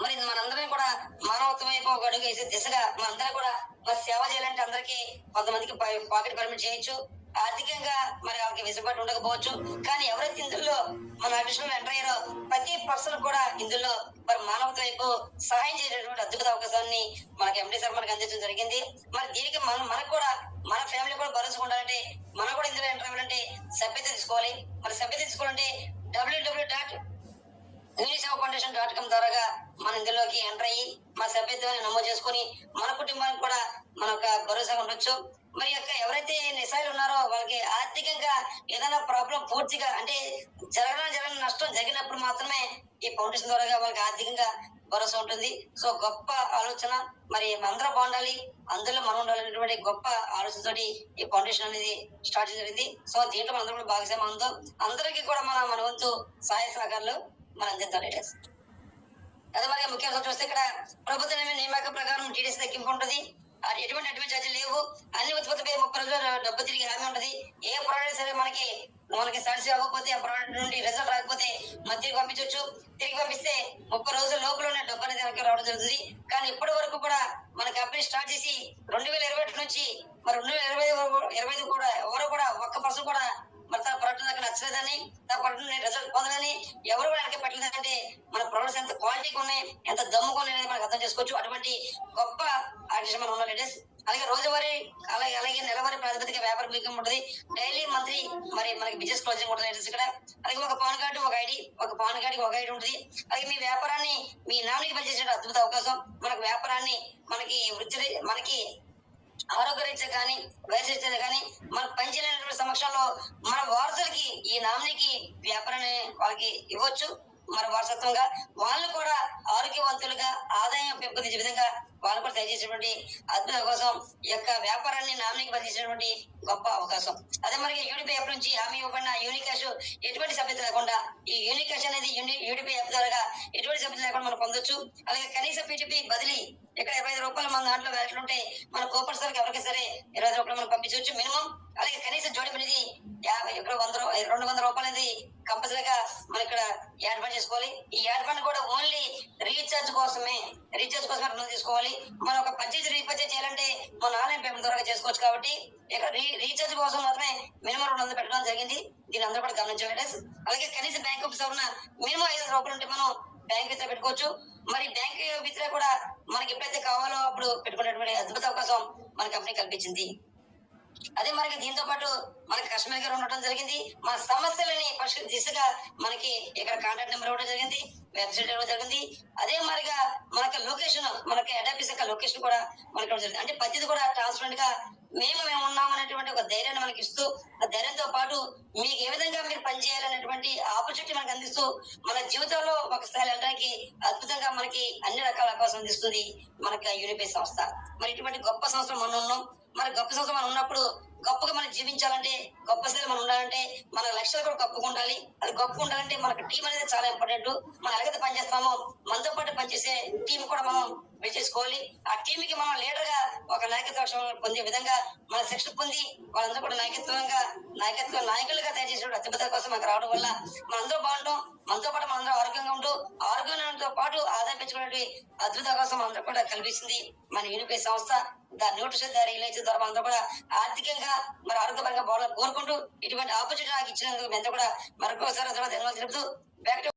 మరి మనందరం కూడా మానవత్వం వైపు ఒక అడుగు వేసే దిశగా మనందరం కూడా మరి సేవ చేయాలంటే అందరికీ కొంతమందికి పాకెట్ పర్మిట్ చేయొచ్చు, ఆర్థికంగా మరి వాళ్ళకి వెసులుబాటు ఉండకపోవచ్చు. కానీ ఎవరైతే ఇందులో మన అడ్మిషన్ ఎంటర్ అయ్యారో ప్రతి పర్సన్ కూడా ఇందులో మరి మానవత వైపు సహాయం చేసేటువంటి అద్భుత అవకాశాన్ని మనకి ఎండి సార్ మనకి అందించడం జరిగింది. మరి దీనికి మనకు కూడా మన ఫ్యామిలీ కూడా భరోసా ఉండాలంటే మనం కూడా ఇందులో ఎంటర్ అవ్వాలంటే సభ్యత తీసుకోవాలి. మరి సభ్యత తీసుకోవాలంటే www.unisevafoundation.com ద్వారా మన ఇందులోకి ఎంటర్ అయ్యి మన సభ్యత్వాన్ని నమోదు చేసుకుని మన కుటుంబానికి కూడా మన ఒక భరోసా ఉండొచ్చు. మరి యొక్క ఎవరైతే నిస్సహాయులు ఉన్నారో వాళ్ళకి ఆర్థికంగా ఏదైనా ప్రాబ్లం పూర్తిగా అంటే జరగని నష్టం జరిగినప్పుడు మాత్రమే ఈ ఫౌండేషన్ ద్వారా వాళ్ళకి ఆర్థికంగా భరోసా ఉంటుంది. సో గొప్ప ఆలోచన, మరి అందరూ బాగుండాలి, అందులో మనం ఉండాలనేటువంటి గొప్ప ఆలోచనతోటి ఈ ఫౌండేషన్ అనేది స్టార్ట్ జరిగింది. సో దీంట్లో మన అందరూ కూడా భాగస్వామ్యంతో అందరికీ కూడా మన వంతు సహాయ సహకారాలు మనం అందించాలి. అదే మరి ముఖ్యంగా చూస్తే ఇక్కడ ప్రభుత్వ నియామక ప్రకారం టీడీసీ తగ్గింపు ఉంటుంది. ఎటువంటి అడ్మిట్ ఛార్జీలు లేవు. అన్ని ఉత్పత్తిపై 30 రోజులు డబ్బు తిరిగి హామీ ఉంటది. ఏ ప్రోడక్ట్ సరే మనకి సాటిస్ఫై అవ్వకపోతే ఆ ప్రోడక్ట్ నుండి రిజల్ట్ రాకపోతే మన తిరిగి పంపించవచ్చు. తిరిగి పంపిస్తే 30 రోజుల లోపలనే డబ్బు అనేది వెనక్కి రావడం జరుగుతుంది. కానీ ఇప్పటి వరకు కూడా మన కంపెనీ స్టార్ట్ చేసి 2021 నుంచి మరి 2025 కూడా ఎవరు కూడా ఒక్క పర్సన్ కూడా మరి తన ప్రోడక్ట్ నాకు నచ్చలేదని, తన ప్రోడక్ట్ రిజల్ట్ పొందలని ఎవరు కూడా వెనక్కి పెట్టలేదంటే మన ప్రొడక్ట్స్ ఎంత క్వాలిటీగా ఉన్నాయి, ఎంత దమ్ముగా ఉన్నాయి అనేది మనకు అర్థం చేసుకోవచ్చు. అటువంటి గొప్ప ఆర్టిస్ట్ మనం ఉన్నాం లేడీస్. అలాగే రోజువారీ అలాగే నెలవారీ ప్రాతిపదిక వ్యాపారం మీకు ఉంటుంది. డైలీ మంత్లీ మరి మనకి బిజినెస్ క్లోజింగ్ ఉంటుంది లేడీస్ ఇక్కడ. అలాగే ఒక పాన్ కార్డు ఒక ఐడి, ఒక పాన్ కార్డుకి ఒక ఐడి ఉంటుంది. అలాగే మీ వ్యాపారాన్ని మీ నామినీకి పనిచేసే అద్భుత అవకాశం. మనకు వ్యాపారాన్ని మనకి వృత్తి మనకి ఆరోగ్య రీత్యా కానీ వయసు రీత్యా కానీ మనకు పనిచేయలేనటువంటి సమక్షంలో మన వారసులకి ఈ నామినీకి వ్యాపారాన్ని వాళ్ళకి ఇవ్వచ్చు. మరి వారసత్వంగా వాళ్ళు కూడా ఆరోగ్యవంతులుగా ఆదాయం పెంపొందించే విధంగా వాళ్ళు కూడా దయచేసినటువంటి అద్భుత అవకాశం. ఈ యొక్క వ్యాపారాన్ని నామినీకి బదిలించినటువంటి గొప్ప అవకాశం. అదే మనకి యూడిపి యాప్ నుంచి హామీ ఇవ్వబడిన యూనికాష్ ఎటువంటి సభ్యత లేకుండా ఈ యూనికాష్ అనేది యూడిపి యాప్ ద్వారా ఎటువంటి సభ్యత లేకుండా మనం పొందొచ్చు. అలాగే కనీస పీటీపీ బదిలీ ఇక్కడ 25 రూపాయలు మన దాంట్లో వ్యాట్లు ఉంటే మన కూపన్స్ వరకు ఎవరికి సరే 25 రూపాయలు మనం పంపించవచ్చు మినిమం. అలాగే కనీస జోడింపు అనేది 200 రూపాయలు అనేది కంపల్సరీగా మనం ఇక్కడ యాడ్ ఫండ్ చేసుకోవాలి. ఈ యాడ్ ఫండ్ కూడా ఓన్లీ రీఛార్జ్ కోసమే రుణం తీసుకోవాలి. మనం ఒక పర్చేజ్ రీపర్చేజ్ చేయాలంటే మన ఆన్లైన్ పేమెంట్ ద్వారా చేసుకోవచ్చు. కాబట్టి ఇక్కడ రీఛార్జ్ కోసం మాత్రమే మినిమం 200 పెట్టడం జరిగింది. దీని అందరూ కూడా గమనించండి. అలాగే కనీస బ్యాంక్ సవరణ మినిమం 5 రూపాయలు ఉంటే మనం బ్యాంక్ విత్డ్రా పెట్టుకోవచ్చు. మరి బ్యాంక్ విత్డ్రా కూడా మనకి ఎప్పుడైతే కావాలో అప్పుడు పెట్టుకునేటువంటి అద్భుత అవకాశం మన కంపెనీ కల్పించింది. అదే మనకి దీంతో పాటు మనకి కస్టమర్ కేర్ ఉండటం జరిగింది. మన సమస్యలని పరిష్కరించే దిశగా మనకి ఇక్కడ కాంటాక్ట్ నెంబర్ ఇవ్వడం జరిగింది, వెబ్సైట్ ఇవ్వడం జరిగింది. అదే మరిగా మనకి లొకేషన్, మనకి హెడ్ ఆఫీస్ యొక్క లొకేషన్ కూడా మనకి ఇవ్వడం జరిగింది. అంటే ప్రతిది కూడా ట్రాన్స్పరెంట్ గా మేము ఉన్నాం అనేటువంటి ఒక ధైర్యాన్ని మనకి ఇస్తూ, ఆ ధైర్యంతో పాటు మీకు ఏ విధంగా మీరు పనిచేయాలనేటువంటి ఆపర్చునిటీ మనకు అందిస్తూ, మన జీవితంలో ఒక స్థాయి వెళ్ళడానికి అద్భుతంగా మనకి అన్ని రకాల అవకాశం అందిస్తుంది మనకి యూనిపే సంస్థ. మరి ఇటువంటి గొప్ప సంస్థలు మనం ఉన్నాం. మరి గొప్ప సంస్థ మనం ఉన్నప్పుడు గొప్పగా మనం జీవించాలంటే, గొప్ప స్థాయిలో మనం ఉండాలంటే మన లక్ష్యాలు కూడా గొప్పగా ఉండాలి. అది గొప్పగా ఉండాలంటే మనకు టీం అనేది చాలా ఇంపార్టెంట్. మనం ఎలాగైతే పనిచేస్తామో మనతో పాటు పనిచేసే టీం కూడా మనం బిల్డ్ చేసుకోవాలి. ఆ టీం కి మనం లీడర్ గా ఒక నాయకత్వ పొందే విధంగా మన శిక్షణ పొంది వాళ్ళందరూ కూడా నాయకులుగా తయారు చేసిన అత్యున్నత కోసం మనకు రావడం వల్ల మనందరూ బాగుంటాం. మనతో పాటు మనందరూ ఆరోగ్యంగా ఉంటూ, ఆరోగ్యంతో పాటు ఆదాయం పెంచుకునే అద్భుత అవకాశం మనందరూ కూడా కల్పిస్తుంది మన యూనిపే సంస్థ. దాని న్యూట్రిషన్ రిలేషన్ ద్వారా మనందరూ కూడా ఆర్థికంగా మరి ఆరోగ్యపరంగా బాగా కోరుకుంటూ ఇటువంటి ఆపర్చునిటీ నాకు ఇచ్చినందుకు మేము కూడా మరొకసారి ధన్యవాదాలు తెలుపుతూ బ్యాక్